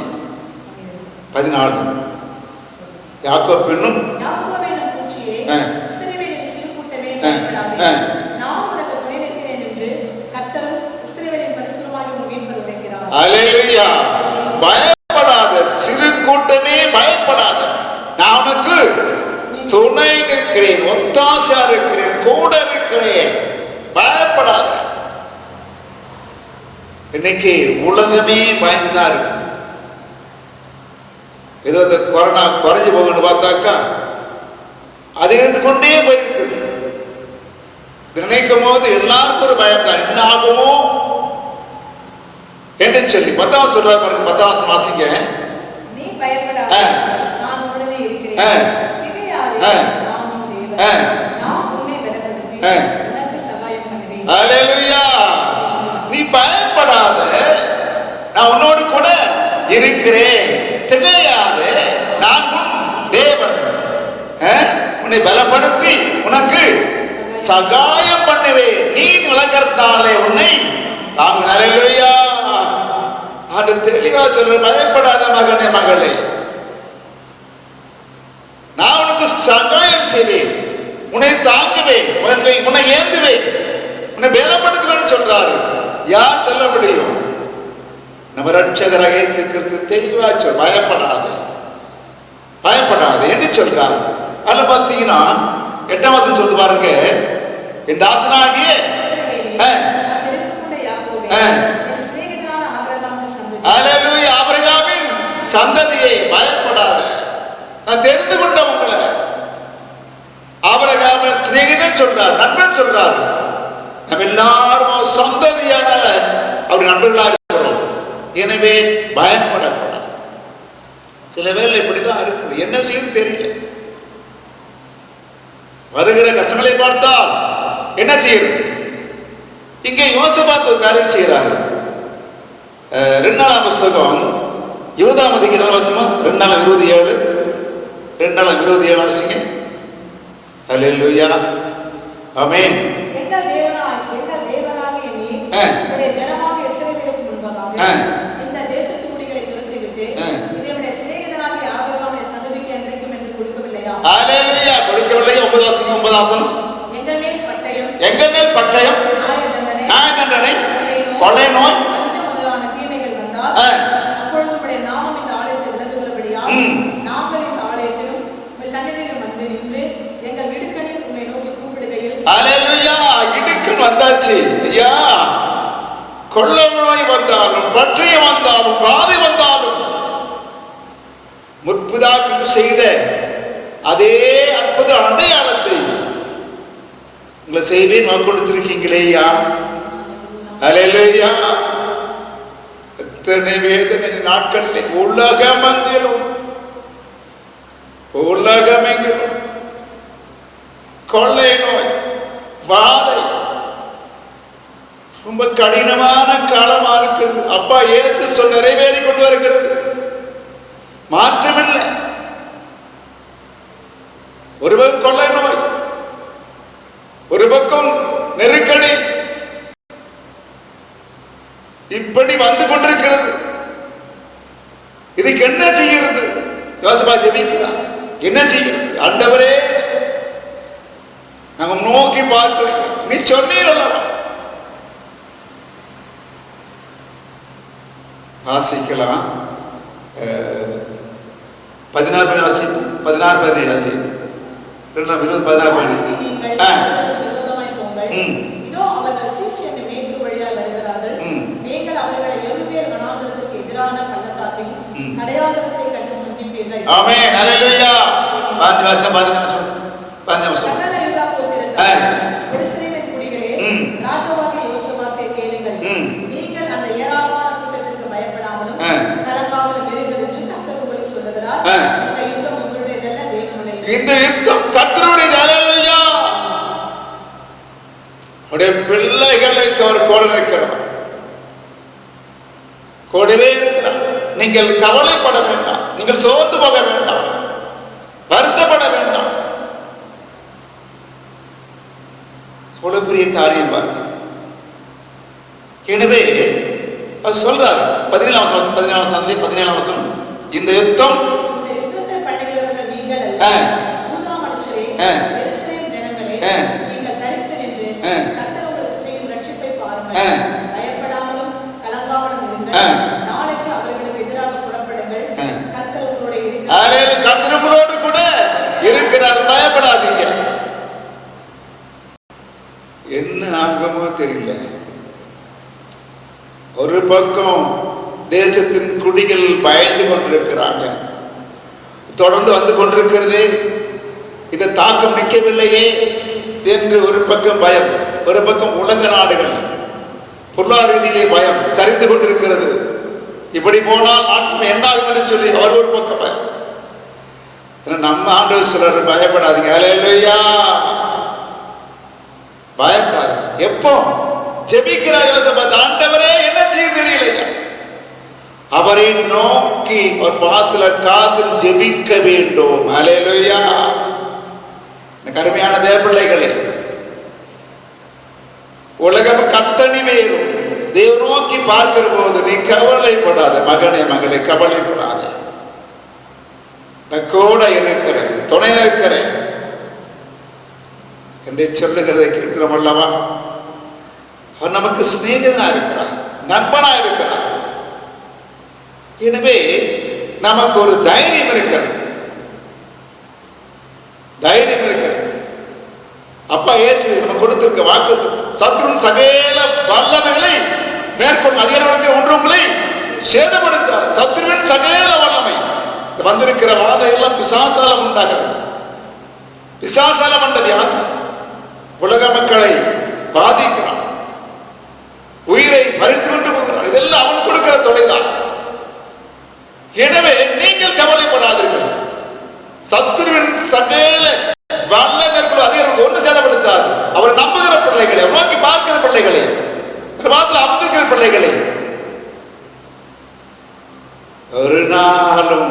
14. யாக்கோப் என்னும் அல்லேலூயா. பயப்படாத சிறு கூட்டமே, பயப்படாத, நான் உனக்கு துணை இருக்கிறேன், ஒத்தாசையா இருக்கிறேன், கூட இருக்கிறேன், பயப்படாத. இன்னைக்கு உலகமே பயந்துதான் இருக்கு. ஏதோ இந்த கொரோனா குறைஞ்சு போகணும்னு பார்த்தாக்கா அது இருந்து கொண்டே போயிருக்கு. நினைக்கும் போது எல்லாருக்கும் ஒரு பயம் தான், என்ன ஆகுமோ என்று சொல்லி 10 சொல்றாரு பாருங்க. 10 வாசிங்க. நீ பயப்படாத, நான் உடனே இருக்கிறேன். திகையாதே, நான் உன் தேவன். நான் உன்னை பலப்படுத்தி உனக்கு சகாயம் பண்ணுவேன். அல்லேலூயா. நீ பயப்படாத, நான் உன்னோடு கூட இருக்கிறேன். திகையாதே, நான் உன் தேவன். உன்னை பலப்படுத்தி உனக்கு சகாயம் பண்ணுவேன். நீ விளக்கறதாலே உன்னை தாங்க. அல்லேலூயா. அது தெளிவா சொல்ற, பயப்படாத மகனே, மகளே, நான் உனக்கு சகாயம் செய்வேன், உன்னை தாங்குவேன், உன்னை ஏந்துவேன், உன்னை பலப்படுத்துவேன் சொல்றாரு. யார் சொல்ல முடியும்? நம்ம ரட்சகராக இயேசு கிறிஸ்து தெளிவா சொல், பயப்படாத, பயப்படாத என்று சொல்றாரு. அதுல பாத்தீங்கன்னா 8ஆம் வசனம் சொல்லி பாருங்க. என் தாசனாகிய அல்லேலூயா, ஆபிரகாமின் சந்ததியை, பயப்படாத, நான் தெரிந்து கொண்ட உங்களை. ஆபிரகாமின் சிநேகிதன் சொல்றார், நண்பன் சொல்றார். நம்ம எல்லாரும் சந்ததியானால அவர் நண்பர்களாக இருக்கிறோம். எனவே பயப்படக்கூடாது. சில வேளை இப்படிதான் இருக்குது, என்ன செய்யும் தெரியல. வருகிற கஷ்டங்களை பார்த்தால் என்ன செய்யும்? இங்கே யோசபாத் ஒரு காரியம் செய்யறாரு. 2 புத்தகம் 20ஆம் அதிகாரம் வாசிமா. 2:27 2:27 வாசிங்க. அல்லேலூயா. ஆமென். எங்கள் தேவனாகிய நீர் உம்முடைய ஜனமாகிய இஸ்ரவேலுக்கு முன்பாக இந்த தேசத்து குடிகளை துரத்திவிட்டு இதனுடைய சிநேகிதனாகிய ஆபிரகாமுடைய சந்ததிக்கு என்றைக்கும் என்று கொடுக்கவில்லையா? அல்லேலூயா. கொடுக்கவில்லை. 9 வாசிங்க. 9 வாசனம். எங்கள் மேல் பட்டயம், நியாய தண்டனை, கொலை நோய், முதலான தீமைகள் வந்தால் அப்பொழுது உம்முடைய நாமம் இந்த ஆலயத்தை விளங்குகிறபடியால் நாங்கள் இந்த ஆலயத்திலும் சந்நிதியிலும் வந்து நின்று எங்கள் இடுக்கணில் உம்மை நோக்கி கூப்பிடுகையில். அல்லேலூயா. இடுக்கன் வந்தாச்சு ஐயா. கொள்ளை நோய் வந்தாலும், பற்றியம் வந்தாலும், பாதை வந்தாலும், முற்பிதாக்கள் செய்த அதே அற்புத அடையாளத்தை உங்களை செய்வேன் வாக்கு கொடுத்திருக்கீங்களேயா. அல்லேலூயா. எத்தனை வேதனை நாட்களில் உலகமெங்கிலும் கொள்ளை நோய், வாதை, ரொம்ப கடினமான காலமா இருக்கிறது. அப்பா இயேசு சொல் நிறைவேறி கொண்டு வருகிறது. மாற்றமில்லை. ஒரு பக்கம் கொள்ளை நோய், ஒரு பக்கம் நெருக்கடி, இப்படி வந்து கொண்டிருக்கிறது. இதுக்கு என்ன செய்கிறது? யோசபா ஜெபிக்கிறார். என்ன செய்கிறது? ஆண்டவரே, நாங்க நோக்கி பார்க்கிறோம், நீ சொன்னீர் அல்லவா. வாசிக்கலாம் 16 16 இதோ அவர்கள் சீஷியனை மேற்கு வழியாய் வருகிறார்கள். நீங்கள் அவர்களை எருவேல் வனாந்தரத்திற்கு எதிரான பள்ளத்தாக்கில் அடையாளத்தை கண்டு சந்திப்பீர்கள். ஆமென். ஹல்லேலூயா. 5 வருஷம் சகல யூதா கோத்திரத்தாரே, எருசலேமின் குடிகளே, ராஜாவாகிய யோசபாத்தை கேளுங்கள். நீங்கள் அந்த ஏராளமான கூட்டத்திற்கு பயப்படாமலும் கலங்காமலும் இருங்கள் என்று கர்த்தர் உங்களுக்கு சொல்லுகிறார். இந்த யுத்தம் உங்களுடையதல்ல, தேவனுடையது. இந்த யுத்தம் கர்த்தருடையது. ஹல்லேலூயா. உடைய பிள்ளைகளுக்கு அவர் கூட இருக்கிறார், கூடவே இருக்கிறார். நீங்கள் கவலைப்பட வேண்டாம், நீங்கள் சோர்ந்து போக வேண்டாம், வருத்தப்பட வேண்டாம். அவ்வளவு பெரிய காரியம் பாருங்க. எனவே அவர் சொல்றார் 17 வருஷம் இந்த யுத்தம் யுத்தத்தை பண்ணுகிறவர்கள் நீங்கள் அல்ல, யூதா மனுஷரே, எருசலேம் ஜனங்களே, நீங்கள் தரித்து நின்று கர்த்தர் உங்களுக்கு செய்யும் ரட்சிப்பை பாருங்கள். பயப்படாமலும் கலங்காமலும் இருங்கள். நாளைக்கு அவர்களுக்கு எதிராக புறப்படுங்கள். கர்த்தர் உங்களோடு இருக்கிறார். கர்த்தர் உங்களோடு கூட இருக்கிறார், பயப்படாதீங்க. என்ன ஆகுமோ தெரியல. ஒரு பக்கம் தேசத்தின் குடிகள் பயந்து கொண்டிருக்கிறாங்க, தொடர்ந்து வந்து கொண்டிருக்கிறது, இந்த தாக்கம் நிற்கவில்லையே என்று ஒரு பக்கம் பயம், ஒரு பக்கம் உலக நாடுகள் பொருளாதார ரீதியிலே பயம் சரிந்து கொண்டிருக்கிறது. இப்படி போனால் நாட்டு என்ன ஆகும் என்று சொல்லி அவர் ஒரு பக்கம் பயம். நம்ம ஆண்டவர் சிலர் பயப்படாதீங்க. ஹல்லேலூயா. பயப்படாது. எப்போ ஜெபிக்கிறார் யோசபாத், ஆண்டவரே என்ன செய்ய தெரியலையா, அவரை நோக்கி ஒரு பாத்துல காதில் ஜெபிக்க வேண்டும். ஹல்லேலூயா. கருமையான தேவப்பிள்ளைகளே, உலகம் கத்தனி வேறும் தேவ நோக்கி பார்க்கிற போது நீ கவலைப்படாத மகனே, மகளே, கவலைப்படாத. நான் கூட இருக்கிறேன், துணை இருக்கிறேன் என்று சொல்லுகிறதை கேட்கிறோம் அல்லவா. அவர் நமக்கு சிநேகிதனா இருக்கிறார், நண்பனா இருக்கிறார். எனவே நமக்கு ஒரு தைரியம் இருக்கிறது, தைரியம் இருக்கிறது. அப்பா இயேசு நம்ம கொடுத்திருக்க வாக்கு, சத்துருவின் சகல வல்லமைகளை மேற்கொண்டு அதிகாரத்தில் ஒன்று உங்களை சேதப்படுத்தார். சத்துருவின் சகல வல்லமை வந்திருக்கிற வாதை எல்லாம் பிசாசால உண்டாகிறது. பிசாசால வந்த வியாதி உலக மக்களை பாதிக்கிறான், உயிரை பறித்து கொண்டு போகிறான். இதெல்லாம் அவன் கொடுக்கிற தொலைதான். எனவே நீங்கள் கவலைப்படாதீர்கள். சத்துருவின் சகல வல்லமைக்குள் அதிகாரம் ஒன்று சேதப்படுத்தாது. அவர் நம்புகிற பிள்ளைகளை, நோக்கி பார்க்கிற பிள்ளைகளை, அமர்ந்திருக்கிற பிள்ளைகளை ஒரு நாளும்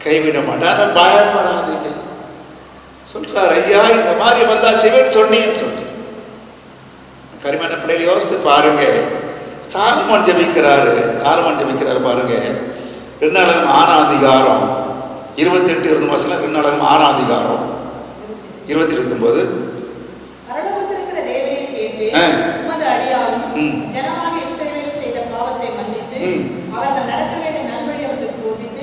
கைவிட மாட்டார். பயப்படாதீங்க சொல்றார். ஐயா இந்த மாதிரி வந்தா செய்வேன்னு சொன்னீங்கன்னு சொல்லி கரிமான பிள்ளைகளை யோசித்து பாருங்க. சாலமோன் ஜெபிக்கிறாரு பாருங்க. 2 அதிகாரம் 28 2 2 அதிகாரம் 20-29 பரலோகத்திலிருக்கிற தேவனே கேட்டு, உமது அடியாரும் ஜனமாக இஸ்ரவேல் செய்த பாவத்தை மன்னித்து, அவர்கள் நடக்க வேண்டிய நல்வழி அவர்களுக்கு போதித்து,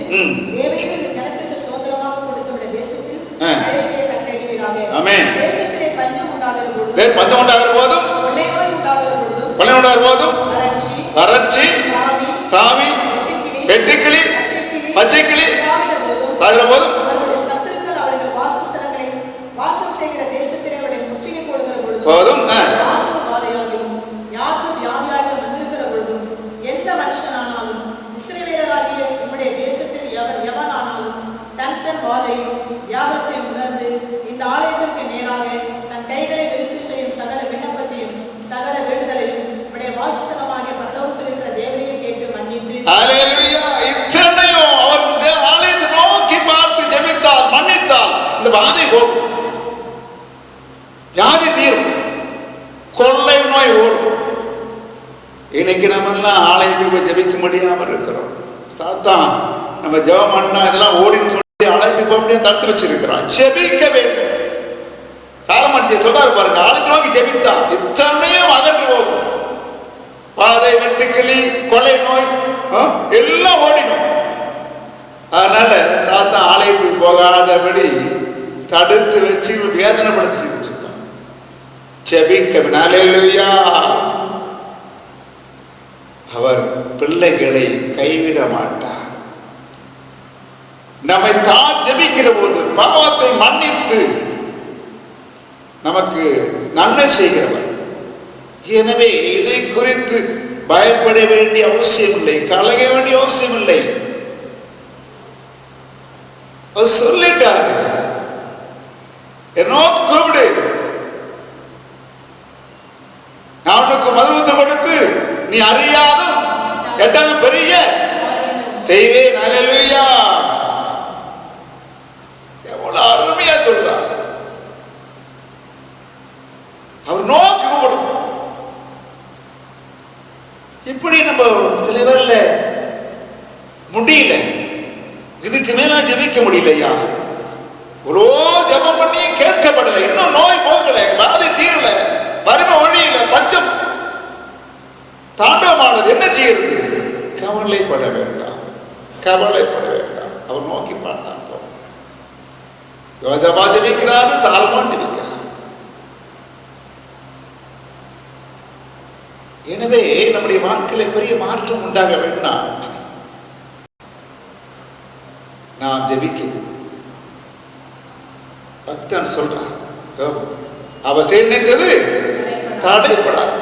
தேவனே இந்த ஜனத்திற்கு சுதந்திரமாக கொடுத்துள்ள தேசத்தில் மழையை கட்டளையிடுவீராக. ஆமென். தேசத்திலே பஞ்சம் உண்டாகிற போதும், கொள்ளை உண்டாகிற போதும், வறட்சி, சாவி, வெட்டுக்கிளி, பச்சைக்கிளி சாகிற போதும், போதும் எந்த மனுஷனானாலும் இஸ்ரவேலராகிய உம்முடைய தேசத்தில் எவனானாலும் தன் வாதையும் வியாபத்தையும் உணர்ந்து இந்த ஆலயத்திற்கு நேராக தன் கைகளை விருத்தி செய்யும் சகல விண்ணப்பத்தையும் சகல வேண்டுதலையும் உம்முடைய வாசஸ்தலமாகிய பரலோகத்தில் இருக்கிற தேவனையை கேட்டு மன்னித்து, ஹல்லேலூயா, இத்தனையும் அவர் வாதை போகும், வியாதி தீரும், கொள்ளை நோய் ஓடும். இன்னைக்கு நம்ம எல்லாம் ஆலயத்துக்கு போய் ஜெபிக்க முடியாம இருக்கிறோம். சாத்தான் நம்ம ஜெபம் பண்ணா இதெல்லாம் ஓடின்னு சொல்லி ஆலயத்துக்கு போக முடியாது தடுத்து வச்சிருக்கிறான். ஜெபிக்க வேண்டும். சாலமன் சொல்றாரு பாருங்க, ஆலயத்தை நோக்கி ஜெபித்தா இத்தனையும் அகன்று போகும். பாதை, வெட்டுக்கிளி, கொலை நோய் எல்லாம் ஓடிடும். அதனால சாத்தான் ஆலயத்துக்கு போகாதபடி தடுத்து வச்சு வேதனைப்படுத்திட்டு இருக்கான். ஜெபிக்க. ஹல்லேலூயா. அவர் பிள்ளைகளை கைவிட மாட்டார். நம்மை தான் ஜெபிக்கிற போது பாவத்தை மன்னித்து நமக்கு நன்மை செய்கிறவர். எனவே இதை குறித்து பயப்பட வேண்டிய அவசியம் இல்லை, கலங்க வேண்டிய அவசியம் இல்லை. சொல்லிட்டார், என்னோ கூப்பிடு, நான் உனக்கு மதுரத்தை கொடுத்து நீ அறியாதும் எட்டாவது பெரிய செய்வேன். ஹல்லேலூயா. எவ்வளவு அருமையா சொல்றார். அவர் நோக்கி கூப்பிடும். இப்படி நம்ம சில பேர்ல முடியல, இதுக்கு மேல ஜெபிக்க முடியலையா, இவ்வளோ ஜெபம் பண்ணி கேட்கப்படலை, இன்னும் நோய் போகல, பாதை தீரல, வறுமை ஒழியல, பஞ்சம் தாண்டவமானது, என்ன செய்யறது? கவலைப்பட வேண்டாம், கவலைப்பட வேண்டாம். அவர் நோக்கி பார்த்தான். யோசபா ஜெபிக்கிறாரு, சாலமோன் ஜெபிக்கிறார். எனவே நம்முடைய வாழ்க்கையில பெரிய மாற்றம் உண்டாக வேண்டாம். நாம் ஜெபிக்க பக்தன் சொல்றான், அவ நினைத்தது தடைப்படாது.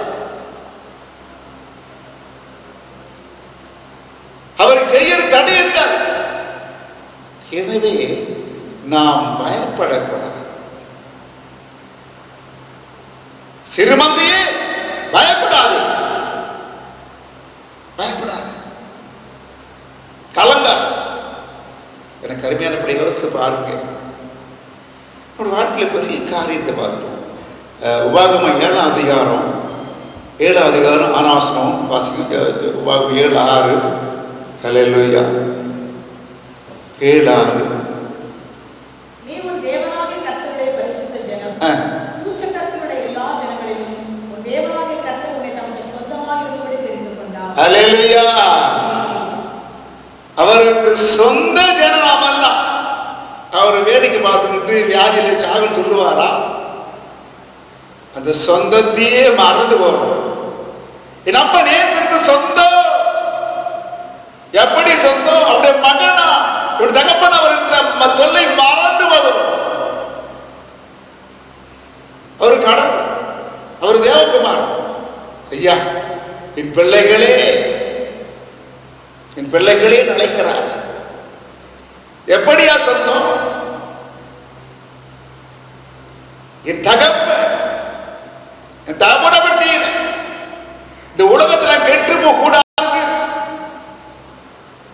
அவர் செய்யற தடை இருக்காது. எனவே நாம் பயப்படக்கூடாது. சிறுமந்தையே பயப்படாது, பயப்படாது, கலங்காது. எனக்கு அருமையான பிள்ளை யோசிச்சு பாருங்க. ஒரு வாழ்க்கையில் பெரிய காரியத்தை பார்க்கிறோம். உபாகமம் 7ஆம் அதிகாரம் 6 வாசிக்க. உபாகமம் 7:6. ஹல்லேலூயா. 7:6. நீ உன் தேவனாகிய கர்த்தருடைய பரிசுத்த ஜனம், பூச்சக்கரத்தினுடைய எல்லா ஜனங்களிலும் உன் தேவனாகிய கர்த்தர் உன்னை தமக்கு சொந்தமாய் இருக்கும்படி தெரிந்து கொண்டார். ஹல்லேலூயா. அவருக்கு சொந்த ஜனம் நாம. அவர் வேடிக்கை பார்த்துக்கிட்டு வியாதியில சாகல் சொல்லுவாரா? அந்த சொந்தத்தையே மறந்து போறோம். என் அப்ப நேசருக்கு சொந்தம். எப்படி சொந்தம்? அவருடைய மகனா, ஒரு தகப்பன் அவர் சொல்லை மறந்து போதும். அவர் கடவுள், அவர் தேவகுமார். ஐயா, என் பிள்ளைகளே, என் பிள்ளைகளே நினைக்கிறார். எப்படியா சொந்தம்? என் தகப்பன், என் தகப்பன் அப்படி செய்யுது. இந்த உலகத்தில் கெட்டு போக கூடாது,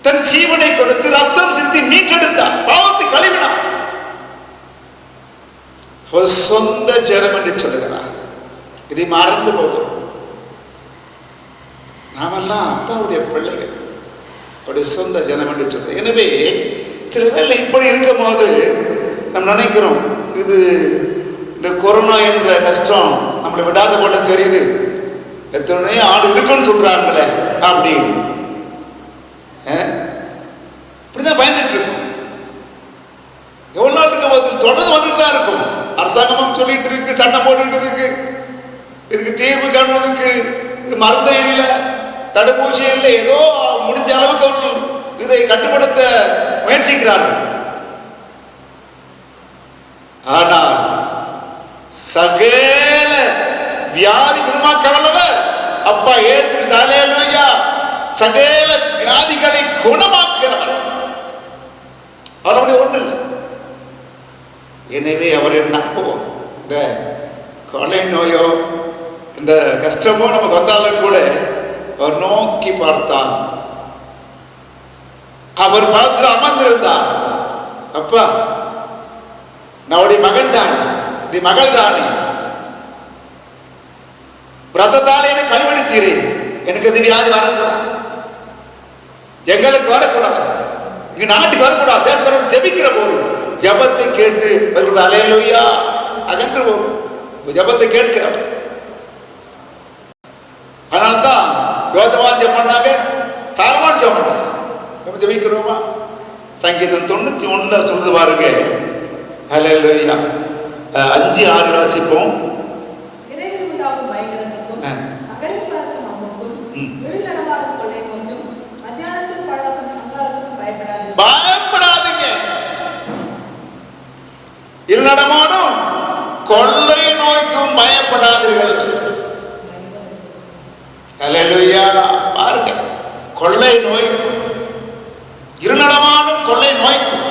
தன் ஜீவனை கொடுத்து ரத்தம் சிந்தி மீட்டெடுத்தார், பாவத்தை கழுவினார். ஒரு சொந்த ஜனம் என்று சொல்லுகிறார். இதை மறந்து போகிறோம். நாமெல்லாம் அப்பாவுடைய பிள்ளைகள், அவருடைய சொந்த ஜனம் என்று சொல்றோம். எனவே சில வேளை இப்படி இருக்கும் போது நம்ம நினைக்கிறோம், இது இந்த கொரோனா என்ற கஷ்டம் நம்மளை விடாத போல தெரியுது, எத்தனையோ ஆடு இருக்குன்னு சொல்றாங்களே அப்படின்னு. இப்படிதான் பயந்துட்டு இருக்கும். எவ்வளவு நாள் இருக்க போது தொடர்ந்து வந்துட்டு தான் இருக்கும். அரசாங்கமும் சொல்லிட்டு இருக்கு, சட்டம் போட்டுட்டு இருக்கு, இதுக்கு தீர்வு காண்பதற்கு மருந்தே இல்லை, தடுப்பூசி இல்லை. ஏதோ முடிஞ்ச அளவுக்கு அவர்கள் இதை கட்டுப்படுத்த முயற்சிக்கிறார்கள். ஆனால் சகல வியாதி குணமாக்கவல்லவர் அப்பா இயேசு. ஹல்லேலூயா. சகல வியாதிகளை குணமாக்கிறவர் அவருடைய ஒன்று இல்லை. எனவே அவரை நம்புவோம். இந்த கொலை நோயோ இந்த கஷ்டமோ நமக்கு வந்தாலும் கூட அவர் நோக்கி பார்த்தார். அவர் பார்த்து அமர்ந்திருந்தார். அப்பா, நான் உடைய மகன் தானே, நீ மகள் தானே, ரத்தத்தாலே எனக்கு கழுவெடுத்தீரே, எனக்கு அது வியாதி வரக்கூடாது, எங்களுக்கு வரக்கூடாது, இங்க நாட்டுக்கு வரக்கூடாது. தேசம் ஜெபிக்கிற போது ஜபத்தை கேட்டு அல்லேலூயா அகன்று போகும். ஜபத்தை கேட்கிறவர். அதனால்தான் யோசபாத் ஜெபம் பண்ணாங்க, சாலமோன் ஜெபம் பண்ணாங்க. நம்ம ஜெபிக்கிறோமா? சங்கீதம் 91 சொல்லுது பாருங்க. அல்லேலூயா 5-6 வாசிப்போம். பயப்படாதீங்க, இருநடமாடும் கொள்ளை நோய்க்கும் பயப்படாதீர்கள். அல்லேலூயா. பாருங்க, கொள்ளை நோய், இருநடமாடும் கொள்ளை நோய்க்கும்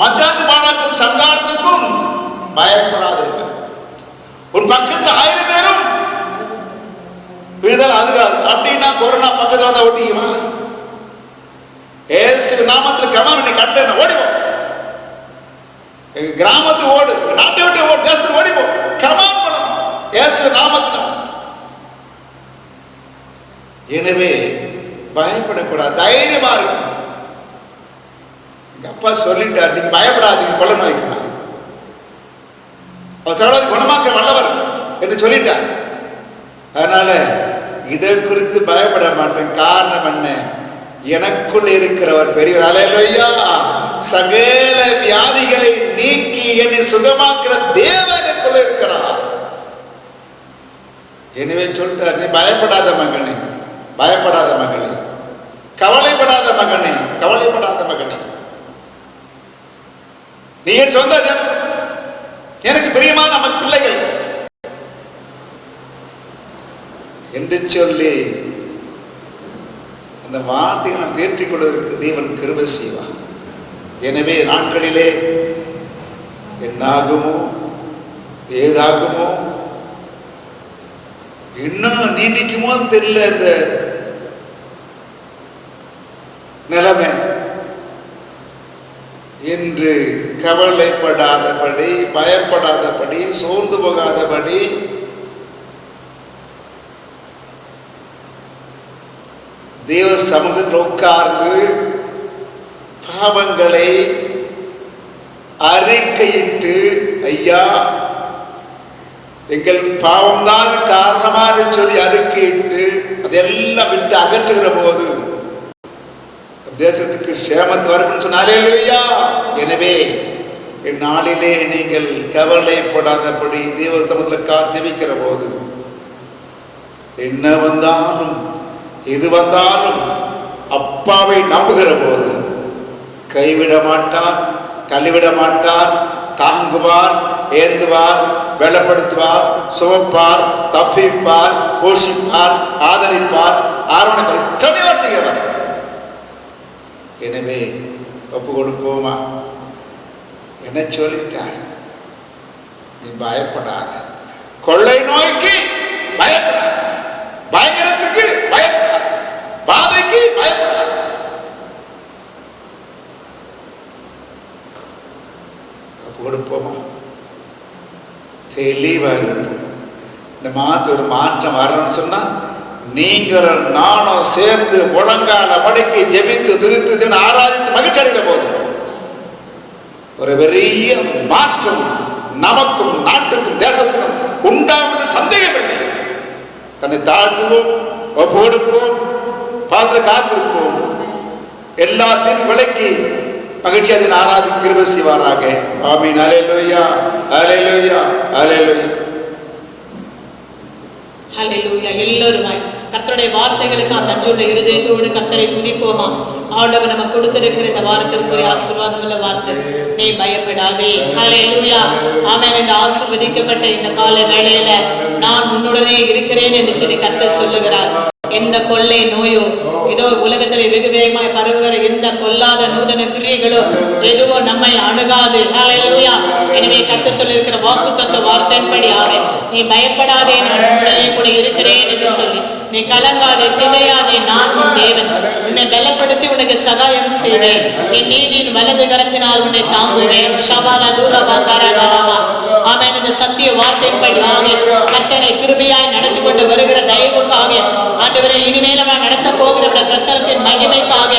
மத்தியான பாழாக்கும் சங்காரத்துக்கும் பயப்படாதீர்கள். ஒரு பக்கத்தில் 1000 பேரும் விழுதல் அதுகாது அப்படின்னா கொரோனா பக்கத்தில் வந்தா ஓட்டிக்குமா? ஏசு நாமத்தில் கமான் நீ கட்டல ஓடிவோம், கிராமத்துக்கு ஓடு, நாட்டை விட்டு ஓடு, தேசத்துக்கு ஓடிவோம், கமான் பண்ணணும் ஏசு நாமத்தில். எனவே பயப்படக்கூடாது, தைரியமா இருக்கு. எங்க அப்பா சொல்லிட்டார், நீங்க பயப்படாதீங்க கொள்ள நோய்க்கு, அவர் சொல்றது குணமாக்க வல்லவர் என்று சொல்லிட்டார். அதனால இதை குறித்து பயப்பட மாட்டேன். காரணம் என்ன? எனக்குள் இருக்கிறவர் பெரியவர். அல்லேலூயா. சகல வியாதிகளை நீக்கி என்னை சுகமாக்குற தேவன் எனக்குள்ள இருக்கிறார். எனவே சொல்லிட்டார், நீ பயப்படாத மகனே, பயப்படாத மகளே, கவலைப்படாத மகனே, கவலைப்படாத மகனே, நீ என் சொந்த ஜனம், எனக்கு பிரியமான நம்ம பிள்ளைகள் என்று சொல்லி அந்த வார்த்தையை நாம் தேற்றிக் கொள்வதற்கு தேவன் கிருபை செய்வார். எனவே நாட்களிலே என்னாகுமோ ஏதாகுமோ இன்னும் நீடிக்குமோ தெரியல என்ற நிலைமை என்று கவலைப்படாதபடி, பயப்படாதபடி, சோர்ந்து போகாதபடி தேவ சமூகத்தில் உட்கார்ந்து பாவங்களை அறிக்கையிட்டு, ஐயா எங்கள் பாவம்தான் காரணமாக சொல்லி அறிக்கையிட்டு அதெல்லாம் விட்டு அகற்றுகிற போது தேசத்துக்கு சேமத்து வரும் சொன்னாலே இல்லையா. எனவே இந்நாளிலே நீங்கள் கவலைப்படாதபடி தேவ சமூகத்தில் காத்திருக்கிற போது என்ன வந்தாலும் எது வந்தாலும் அப்பாவை நம்புகிற போது கைவிட மாட்டார், தள்ளிவிட மாட்டார், தாங்குவார், ஏந்துவார், பலப்படுத்துவார், சுமப்பார், தப்பிப்பார், போஷிப்பார், ஆதரிப்பார், ஆர்வனைப்பார், இத்தனைவார் செய்கிறவர். எனவே ஒப்பு கொடுப்போமா? என்ன சொல்லிட்டார்? நீ பயப்படாத, கொள்ளை நோய்க்கு பயப்படாத, பயங்கரத்துக்கு பயப்படாத, பாதைக்கு பயப்படாத. கொடுப்போமா? தெளிவாக இருப்போம். இந்த ஒரு மாற்றம் வரணும்னு சொன்னா நீங்கள் நானும் சேர்ந்து முழங்கால மடக்கி ஜெபித்து துதித்து ஆராதித்து மகிழ்ச்சி அடைகிற போது ஒரு பெரிய மாற்றம் நமக்கும் நாட்டுக்கும் தேசத்திற்கும் உண்டாகும் சந்தேகமில்லை. தன்னை தாழ்த்துவோம், ஒப்புக்கொடுப்போம், பார்த்து காத்திருப்போம். எல்லாத்தையும் விலக்கி மகிழ்ச்சி அதில் ஆராதிக்க கிருபை செய்வாராக. ஆமீன். அல்லேலூயா, அல்லேலூயா, அல்லேலூயா, அல்லேலூயா. எல்லோருமாய் கர்த்தருடைய வார்த்தைகளுக்கு நன்றியுள்ள இருதயத்தோடு கர்த்தரை துதிப்போமா? ஆண்டவர் நமக்கு கொடுத்திருக்கிற இந்த வாரத்திற்குரிய ஆசீர்வாதம் உள்ள வார்த்தை, நீ பயப்படாதே. அல்லேலூயா, ஆமென். இந்த ஆசீர்வதிக்கப்பட்ட இந்த கால வேளையில நான் உன்னுடனே இருக்கிறேன் என்று சொல்லி கர்த்தர் சொல்லுகிறார். எந்த கொள்ளை நோயோ, இதோ உலகத்திலே வெகு வேகமாய் பரவுகிற எந்த கொல்லாத நூதன கிரியைகளோ எதுவோ நம்மை அணுகாது. ஹல்லேலூயா. எனவே கர்த்தர் சொல்லியிருக்கிற வாக்குத்தத்த வார்த்தையின்படி ஆக நீ பயப்படாதே, நான் உன்னுடனே கூட இருக்கிறேன் என்று சொல்லி நீ கலங்காதே, திகையாதே, நான் உன் தேவன். உன்னை பலப்படுத்தி உனக்கு சகாயம் செய்வேன். என் நீதியின் வலது கரத்தினால் உன்னை தாங்குவேன். ஷபாலா தூலபா கரகலமா. ஆமென். இந்த சத்திய வார்த்தையின்படியாக கர்த்தரை கிருபையாய் நடத்தி கொண்டு வருகிற தயவுக்காக ஆண்டவரே, இனிமேல் நடத்த போகிற பிரசனத்தின் மகிமைக்காக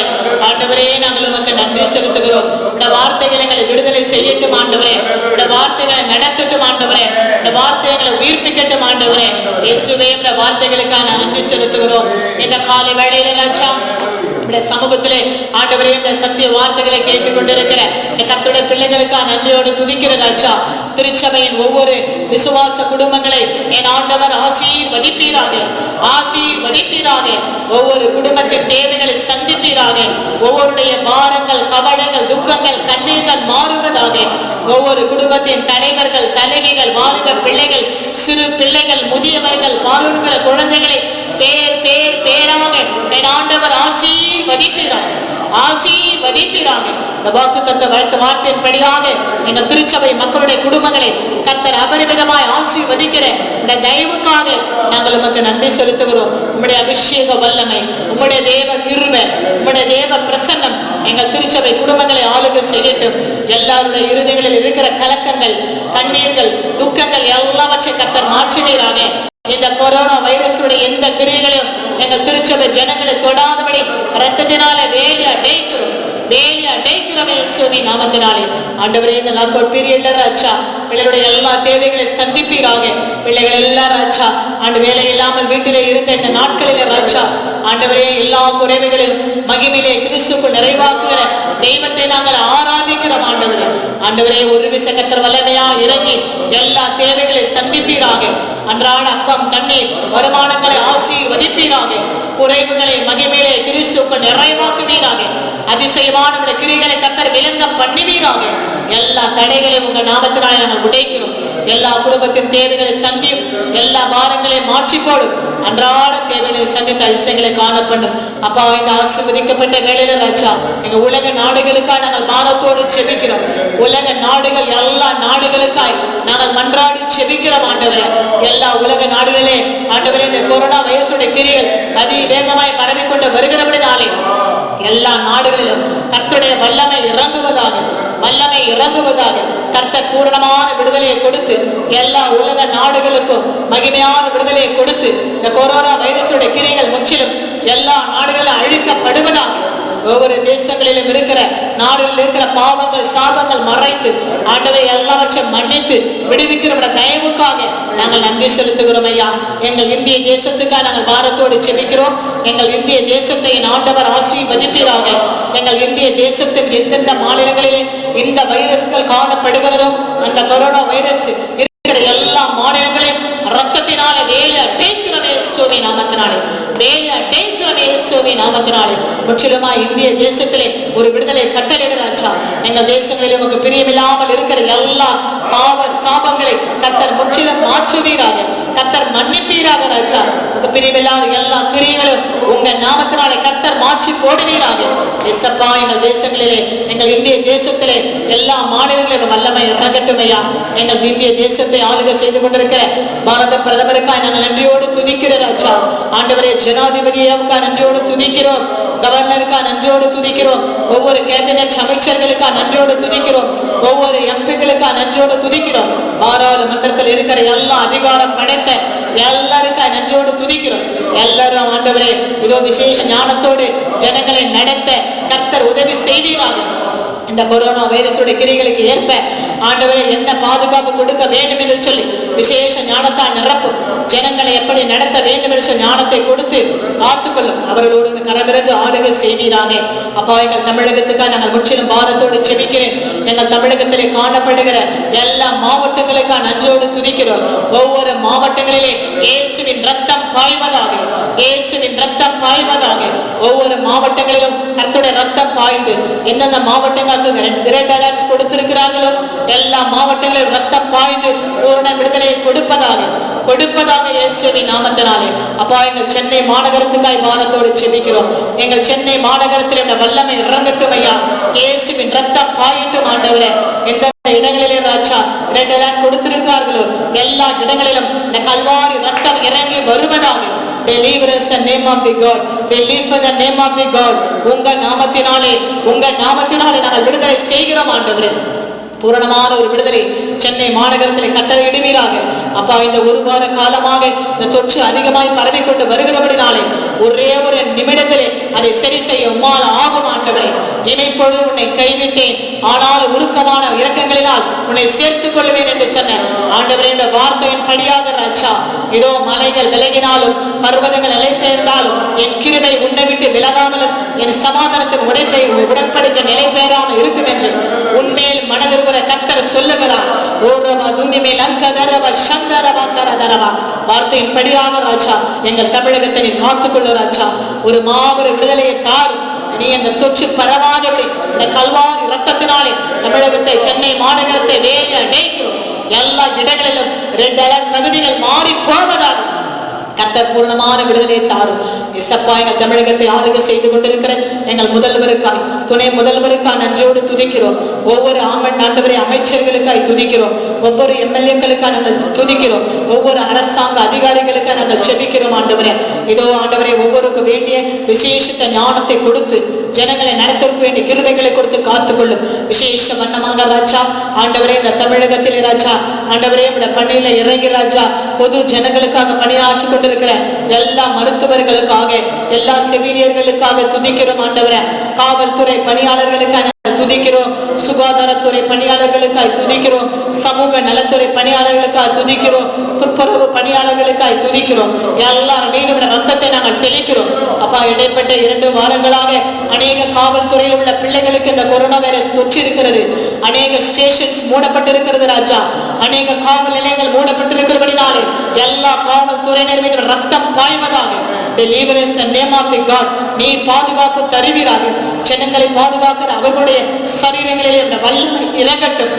ஆண்டவரே நாங்கள் உமக்கு நன்றி செலுத்துகிறோம். இந்த வார்த்தைகளை எங்களை விடுதலை செய்யட்டும் ஆண்டவரே. இந்த வார்த்தைகளை நடத்தட்டும் ஆண்டவரே. இந்த வார்த்தைகளை உயிர்ப்பிக்கட்டும் ஆண்டவரே. இயேசுவே, இந்த வார்த்தைகளுக்காக நன்றி செலுத்துகிறோம். இந்த காலை வேளையில ராஜா சமூகத்திலே ஆண்டவரே இந்த சத்திய வார்த்தைகளை கேட்டுக்கொண்டிருக்கிற கர்த்தருடைய பிள்ளைகளுக்காக நன்றியோடு துதிக்கிற ராஜா. திருச்சபையின் ஒவ்வொரு விசுவாச குடும்பங்களை என் ஆண்டவர் ஆசீர்வதிப்பீராக, ஆசீர்வதிப்பீராக. ஒவ்வொரு குடும்பத்தின் தேவைகளை சந்திப்பீராக. ஒவ்வொருடைய பாரங்கள், கவலைகள், துக்கங்கள், கண்ணீர்கள் மாறுவதாக. ஒவ்வொரு குடும்பத்தின் தலைவர்கள், தலைவிகள், வாலிப பிள்ளைகள், சிறு பிள்ளைகள், முதியவர்கள், பாலுகிற குழந்தைகளை பேர் பேர் பேராக என் ஆண்டவர் ஆசீர்வதிப்பீராக, ஆசீர்வதிப்பீராக. இந்த வாக்குத்தத்த வார்த்தையின்படியாக எங்கள் திருச்சபை மக்களுடைய குடும்பங்களை கர்த்தர் அபரிமிதமாய் ஆசீர்வதிக்கிற இந்த தயவுக்காக நாங்கள் உமக்கு நன்றி செலுத்துகிறோம். உம்முடைய அபிஷேக வல்லமை, உம்முடைய தேவ கிருபை, உம்முடைய தேவ பிரசன்னம் எங்கள் திருச்சபை குடும்பங்களை ஆளுகை செய்யட்டும். எல்லாருடைய இருதயங்களில் இருக்கிற கலக்கங்கள், கண்ணீர்கள், துக்கங்கள் எல்லாவற்றை கர்த்தர் மாற்றுவீராக. இந்த கொரோனா வைரஸுடைய எந்த கிரியைகளையும் எங்கள் திருச்சபை ஜனங்களை தொடாதபடி ரத்தத்தினால வேலி அடைக்கிறோம், வேலி அடைக்கிறோம் இயேசுவின் நாமத்தினாலே. ஆண்டவரே, இந்த லாக்அவுட் பீரியட்ல ராஜா பிள்ளைகளுடைய எல்லா தேவைகளை சந்திப்பீராக. பிள்ளைகள் எல்லாம் ராஜா ஆண்டு வேலை இல்லாமல் வீட்டிலே இருந்த இந்த நாட்களிலே ராஜா ஆண்டவரே எல்லா குறைவுகளையும் மகிமையிலே கிறிஸ்துவுக்கு நிறைவாக்குகிற தெய்வத்தை நாங்கள் ஆராதிக்கிறோம் ஆண்டவரே. ஆண்டவரே, ஒரு விச கர்த்தர் வல்லமையா இறங்கி எல்லா தேவைகளை சந்திப்பீராக. அன்றாட அப்பம், தண்ணீர், வருமானங்களை ஆசீர்வதிப்பீராக. குறைவுகளை மகிமையிலே கிறிஸ்துவுக்கு நிறைவாக்குவீராக. அதிசயமான கிரிகளை கர்த்தர் விளங்க பண்ணுவீராக. எல்லா தடைகளையும் உங்க நாமத்தினாலே நாங்கள் உடைக்கிறோம். எல்லா குடும்பத்தின் தேவைகளை சந்தியும், எல்லா பாரங்களையும் மாற்றி போடும். அன்றாட தேவைகளை சந்தித்த அதிசயங்களை காணப்படும். அப்பா, இந்த ஆசீர்வதிக்கப்பட்ட வேளையில ராஜா எங்க உலக நாடுகளுக்காக நாங்கள் பாரத்தோடு செபிக்கிறோம். உலக நாடுகள், எல்லா நாடுகளுக்காய் நாங்கள் மன்றாடி செபிக்கிறோம் ஆண்டவரே. எல்லா உலக நாடுகளே ஆண்டவரே, இந்த கொரோனா வைரஸுடைய கிரிகள் அதிவேகமாய் பரவிக்கொண்டு வருகிறபடினாலே எல்லா நாடுகளிலும் கர்த்தருடைய வல்லமை இறங்குவதாக, வல்லமை இறங்குவதாக. கர்த்தர் பூரணமான விடுதலையை கொடுத்து எல்லா உலக நாடுகளுக்கும் மகிமையான விடுதலையை கொடுத்து இந்த கொரோனா வைரஸுடைய கிரிகள் முற்றிலும் எல்லா நாடுகளும் அழிக்கப்படுவதாக. ஒவ்வொரு தேசங்களிலும் இருக்கிற நாடுகளில் இருக்கிற பாவங்கள், சாபங்கள் மறைத்து ஆண்டவரை எல்லாவற்றையும் மன்னித்து விடுவிக்கிற தயவுக்காக நாங்கள் நன்றி செலுத்துகிறோம் ஐயா. எங்கள் இந்திய தேசத்துக்காக நாங்கள் பாரத்தோடு செபிக்கிறோம். எங்கள் இந்திய தேசத்தை ஆண்டவர் ஆசீர்வதிப்பீராக. எங்கள் இந்திய தேசத்தின் எந்தெந்த மாநிலங்களிலே இந்த வைரஸ்கள் காணப்படுகிறதோ அந்த கொரோனா வைரஸ் இருக்கிற எல்லா மாநிலங்களையும் ரத்தத்தினால வேலை அடைக்கிறவே இயேசுவின் நாமத்தினாலே, வேலை அடைக்கிறவே இயேசுவின் நாமத்தினாலே. முற்றிலுமா இந்திய தேசத்திலே ஒரு விடுதலை கட்டளையிடுறாச்சா. எங்கள் தேசங்களில் உமக்கு பிரியமில்லாமல் இருக்கிற எல்லா பாவ சாபங்களை கர்த்தர் முற்றிலும் மாற்றுவீராக. கர்த்தர் மன்னிப்பீராக ராஜா. உங்க பிரியமில்லாத எல்லா கிரியைகளும் உங்க நாமத்தினாலே கர்த்தர் மாற்றி போடுவீராக. இயேசப்பா, எங்கள் தேசங்களிலே, எங்கள் இந்திய தேசத்திலே எல்லா மாநிலங்களிலும் வல்லமை இறங்கட்டும் ஐயா. எங்கள் இந்திய தேசத்தை ஆளுகை செய்து கொண்டிருக்கிற பாரத பிரதமருக்காக நாங்கள் நன்றியோடு துதிக்கிற ராஜா. ஆண்டவரே, ஜனாதிபதியாவுக்காக நன்றியோடு துதிக்கிறோம். கவர்னருக்காக நன்றியோடு துதிக்கிறோம். ஒவ்வொரு கேபினட் அமைச்சர்களுக்காக நன்றியோடு துதிக்கிறோம். ஒவ்வொரு எம்பிக்களுக்காக நன்றியோடு துதிக்கிறோம். பாராளுமன்றத்தில் இருக்கிற எல்லா அதிகாரம் படைத்த எல்லாருக்காக நன்றியோடு துதிக்கிறோம். எல்லாரும் ஆண்டவரே இதோ விசேஷ ஞானத்தோடு ஜனங்களை நடத்த கர்த்தர் உதவி செய்வீராக. இந்த கொரோனா வைரஸோட கிரிகளுக்கு ஏற்ப ஆண்டவரே என்ன பாதுகாப்பு கொடுக்க வேண்டும் என்று சொல்லி விசேஷ ஞானத்தால் நிரப்பும். ஜனங்களை எப்படி நடத்த வேண்டும் என்று ஞானத்தை கொடுத்து காத்துக்கொள்ளும். அவர்களோடு கரமிருந்து ஆளுகை செய்வீராக. அப்பா, எங்கள் தமிழகத்துக்காக நாங்கள் முற்றிலும் பாரத்தோடு செபிக்கிறேன். எங்கள் தமிழகத்திலே காணப்படுகிற எல்லா மாவட்டங்களுக்காக நன்றோடு துதிக்கிறோம். ஒவ்வொரு மாவட்டங்களிலே இயேசுவின் ரத்தம் பாய்வதாக, இயேசுவின் ரத்தம் பாய்வதாக. ஒவ்வொரு மாவட்டங்களிலும் கர்த்தருடைய ரத்தம் பாய்ந்து எந்தெந்த மாவட்டங்களுக்கு ரெட் அலர்ட்ஸ் கொடுத்திருக்கிறார்களோ எல்லா மாவட்டங்களிலும் ரத்தம் பாய்ந்து பூரண விடுதலையை கொடுப்பதாக இயேசுவின் நாமத்தினாலே. அப்பா, எங்கள் சென்னை மாநகரத்துக்காய் பாரத்தோடு செபிக்கிறோம். எங்கள் சென்னை மாநகரத்தில் இந்த வல்லமை இறங்கட்டும் ஐயா. இயேசுவின் ரத்தம் பாயட்டும் ஆண்டவரே. எந்த இடங்களிலே ராஜா ரெட் அலர்ட் கொடுத்திருக்கிறார்களோ எல்லா இடங்களிலும் இந்த கல்வாரி ரத்தம் இறங்கி வருவதாக, Deliverance in the name of the God. Relief in the name of the God. உங்க நாமத்தினாலே நாங்கள் விடுதலை செய்கிறோம் ஆண்டவரே. பூரணமான ஒரு விடுதலை சென்னை மாநகரத்தில் கட்டளையிடுவீராக. அப்பா, இந்த ஒரு வார காலமாக இந்த தொற்று அதிகமாய் பரவிக்கொண்டு வருகிறபடினாலே ஒரே ஒரு நிமிடத்திலே அதை சரி செய்ய உம்மால் ஆகும் ஆண்டவரே. இமைப்பொழுது உன்னை கைவிட்டேன், ஆனால் உருக்கமான இரக்கங்களினால் உன்னை சேர்த்துக் கொள்வேன் என்று சொன்ன ஆண்டவரே, இந்த வார்த்தையின் படியாக ராஜா, இதோ மலைகள் விலகினாலும் பர்வதங்கள் நிலைபெயர்ந்தாலும் என் கிருபை உன்னை விட்டு விலகாமலும் என் சமாதானத்தின் உடன்படிக்கை நிலைபெயராமல் இருக்கும் என்று உன்மேல் மனதிற்கிற கர்த்தர் சொல்லுகிறார். வார்த்தையின் படியாக ராஜா, எங்கள் தமிழகத்தை நீ காத்துக்கொள்ள ராஜா. ஒரு மாபெரும் விடுதலையை தாரும். நீ அந்த தொற்று பரவாதபடி இந்த கல்வாரி இரத்தத்தினாலே தமிழகத்தை, சென்னை மாநகரத்தை வேலி அடைக்கிறோம். எல்லா இடங்களிலும் ரெட் அலர்ட் பகுதிகள் மாறி போவதாக கர்த்தர் பூர்ணமான விடுதலை தாரும். இசப்பா, எங்கள் தமிழகத்தை ஆளுகை செய்து கொண்டிருக்கிற எங்கள் முதல்வருக்காய், துணை முதல்வருக்காய் நன்றியோடு துதிக்கிறோம். ஒவ்வொரு ஆண்டவரே அமைச்சர்களுக்காய் துதிக்கிறோம். ஒவ்வொரு எம்எல்ஏக்களுக்காக நாங்கள் துதிக்கிறோம். ஒவ்வொரு அரசாங்க அதிகாரிகளுக்காக நாங்கள் செபிக்கிறோம் ஆண்டவரே. இதோ ஆண்டவரே, ஒவ்வொருக்கும் வேண்டிய விசேஷத்த ஞானத்தை கொடுத்து ஜனங்களை நடத்திற்கு வேண்டிய கிருபைகளை கொடுத்து காத்துக்கொள்ளும். விசேஷ வண்ணமாக ராஜா ஆண்டவரே, இந்த தமிழகத்திலே ராஜா ஆண்டவரே, இந்த பணியில இறங்கி ராஜா பொது ஜனங்களுக்காக பணியாற்றி கொண்டிருக்கிற எல்லா மருத்துவர்களுக்காக, எல்லா செவிலியர்களுக்காக துதிக்கிறோம் ஆண்டவரே. காவல்துறை பணியாளர்களுக்காக துதிக்கிறோம். சுகாதாரத்துறை பணியாளர்களுக்காய் துதிக்கிறோம். சமூக நலத்துறை பணியாளர்களுக்காக துதிக்கிறோம். துப்புரவு பணியாளர்களுக்காய் துதிக்கிறோம். எல்லாரும் மீது ரத்தத்தை நாங்கள் தெளிக்கிறோம். அப்பா, இடைப்பட்ட 2 வாரங்களாக அநேக காவல்துறையில் உள்ள பிள்ளைகளுக்கு இந்த கொரோனா வைரஸ் தொற்று இருக்கிறது. அநேக ஸ்டேஷன்ஸ் மூடப்பட்டிருக்கிறது ராஜா. அநேக காவல் நிலையங்கள் மூடப்பட்டிருக்கிறபடினாலே எல்லா காவல்துறையினர் மீது ரத்தம் பாய்வதாக. Deliverance in the name of the God. நீ பாதுகாப்பு தருவீராக. ஜனங்களை பாதுகாக்கிற அவர்களுடைய சரீரங்களிலே வல்லமை இறங்கட்டும்.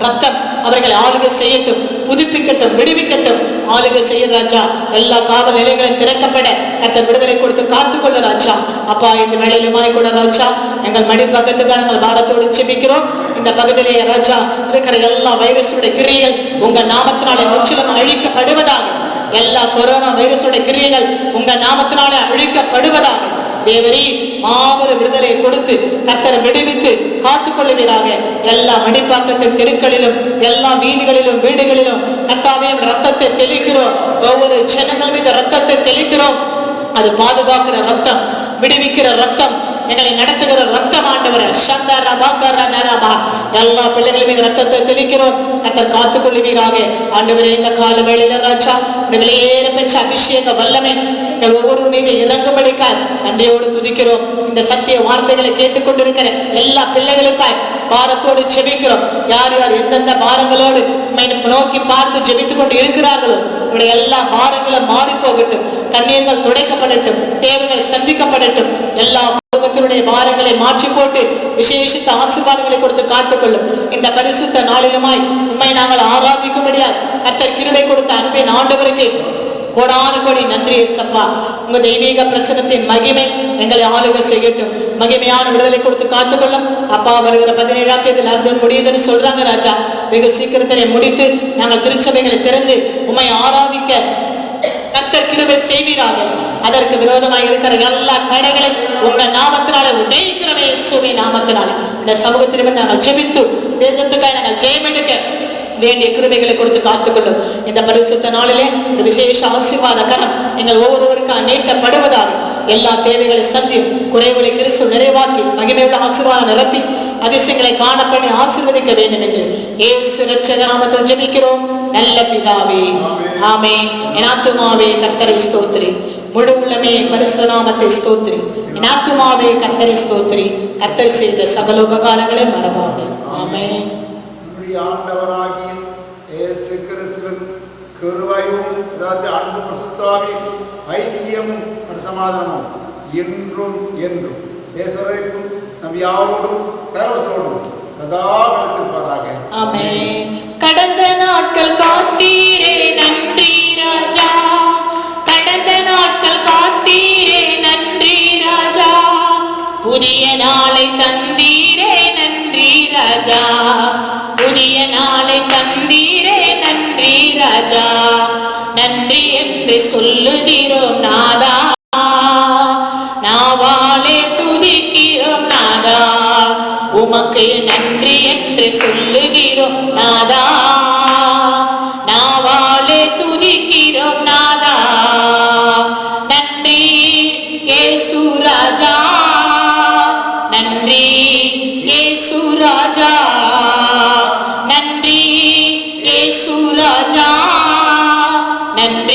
ரத்தம் அவர்களை ஆளுகை செய்யட்டும், புதுப்பிக்கட்டும், விடுவிக்கட்டும். ஆளுகை செய்ய ராஜா. எல்லா காவல் நிலையங்களும் திறக்கப்பட கர்த்தர் விடுதலை கொடுத்து காத்துக்கொள்ள ராஜா. அப்பா, இந்த வேளையிலுமாய் கூட ராஜா எங்கள் மடிப்பக்கத்துக்காக நாங்கள் பாரத்தோடு செபிக்கிறோம். இந்த பகுதியிலே ராஜா இருக்கிற எல்லா வைரஸுடைய கிரியைகள் உங்க நாமத்தினாலே முற்றிலும் அழிக்கப்படுவதாக. எல்லா கொரோனா வைரஸுடைய கிரியைகள் உங்க நாமத்தினாலே அழிக்கப்படுவதாக. தேவரீ, மாபெரும் விடுதலை கொடுத்து கர்த்தரை விடுவித்து காத்துக்கொள்ளுவீராக. எல்லா மடிப்பாக்கத்தின் தெருக்களிலும், எல்லா வீதிகளிலும், வீடுகளிலும் கர்த்தாவே ரத்தத்தை தெளிக்கிறோம். ஒவ்வொரு ஜனங்கள் மீது ரத்தத்தை தெளிக்கிறோம். அது பாதுகாக்கிற ரத்தம், விடுவிக்கிற ரத்தம், எங்களை நடத்துகிற ரத்தம் ஆண்டவரே. எல்லா பிள்ளைகள் மீது ரத்தத்தை தெளிக்கிறோம். கர்த்தர் காத்துக்கொள்ளுவீராக. ஆண்டவரே, இந்த கால வேளையில ராஜா வெளியேற பெற்ற அபிஷேக வல்லமை எங்கள் ஒவ்வொரு மீது இறங்கும்படிக்காய் நன்றியோடு துதிக்கிறோம். இந்த சத்திய வார்த்தைகளை கேட்டுக்கொண்டிருக்கிற எல்லா பிள்ளைகளுக்காய் பாரத்தோடு ஜெபிக்கிறோம். யார் யார் எந்தெந்த பாரங்களோடு நோக்கி பார்த்து ஜெபித்துக் கொண்டு இருக்கிறார்களோ அவருடைய எல்லா பாரங்களும் மாறி போகட்டும். கண்ணீர்கள் துடைக்கப்படட்டும். தேவைகள் சந்திக்கப்படட்டும். எல்லா குடும்பத்தினுடைய பாரங்களை மாற்றி போட்டு விசேஷித்த ஆசீர்வாதங்களை கொடுத்து காத்துக்கொள்ளும். இந்த பரிசுத்த நாளிலுமாய் உம்மை நாங்கள் ஆராதிக்கும்படியால் கர்த்தர் கிருபை கொடுத்த அன்பின் ஆண்டவருக்கு கோடான கோடி நன்றி ஏசப்பா. உங்க தெய்வீக பிரசன்னத்தின் மகிமை எங்களை ஆளுகை செய்யட்டும். மகிமையான விடுதலை கொடுத்து காத்துக்கொள்ளும். அப்பா, வருகிற 17ஆம் தேதி லாக்டவுன் முடியுதுன்னு சொல்றாங்க ராஜா. வெகு சீக்கிரத்திலே முடித்து நாங்கள் திருச்சபைகளை திறந்து உம்மை ஆராதிக்க கர்த்தர் கிருபை செய்வீராக. அதற்கு விரோதமாக இருக்கிற எல்லா தடைகளை உங்க நாமத்தினால உடைக்கிறவே இயேசுவின் நாமத்தினால இந்த சமூகத்திலே நாங்கள் ஜெபித்து தேசத்துக்காக நாங்கள் ஜெயமெடுக்க வேண்டிய கிருபைகளை கொடுத்து காத்துக்கொள்ளும். இந்த பரிசுத்த நாளிலே ஒரு விசேஷ ஆசீர்வாத கரம் எங்கள் ஒவ்வொருவருக்காக நீட்டப்படுவதாக. எல்லா தேவைகளை சந்தியும், குறைவுகளை கிறிஸ்து நிறைவாக்கி மகிமையுள்ள ஆசீர்வாதம் நிரப்பி அதிசயங்களை காணப்படி ஆசீர்வதிக்க வேண்டும் என்று இயேசு இரட்சகர் நாமத்தில் ஜெபிக்கிறோம் நல்ல பிதாவே, ஆமென். என் ஆத்துமாவே கர்த்தரை ஸ்தோத்திரி, முழு உள்ளமே பரிசுத்த நாமத்தை ஸ்தோத்திரி. என் ஆத்துமாவே கர்த்தரை ஸ்தோத்திரி, கர்த்தர் செய்த சகல உபகாரங்களை மறவாதே. ஆமென். ஆண்டவராகிய இயேசு கிறிஸ்துவின் கிருபையும் அன்பு பரிசுத்தாவியும் ஐக்கியமும் சமாதானமும் என்றும் என்றும் இயேசுவிற்கும் நம் யாவரோடும் சகோதரரோடும் சதா இருப்பாராக. ஆமென். கடந்த நாட்கள் காத்தீரே நன்றி ராஜா, கடந்த நாட்கள் காத்தீரே நன்றி ராஜா, புதிய நாளை தந்தீரே நன்றி ராஜா, புதிய நாளை தந்தீரே நன்றி ராஜா, நன்றி. என்று சொல்லுகிறோம் நாதா, நாவாலே துதிக்கிறோம் நாதா, உமக்கு நன்றி என்று சொல்லுகிறோம் நாதா, நாவாலே துதிக்கிறோம் நாதா. நன்றி இயேசு ராஜா, நன்றி இயேசு ராஜா, நன்றி இயேசு ராஜா, நன்றி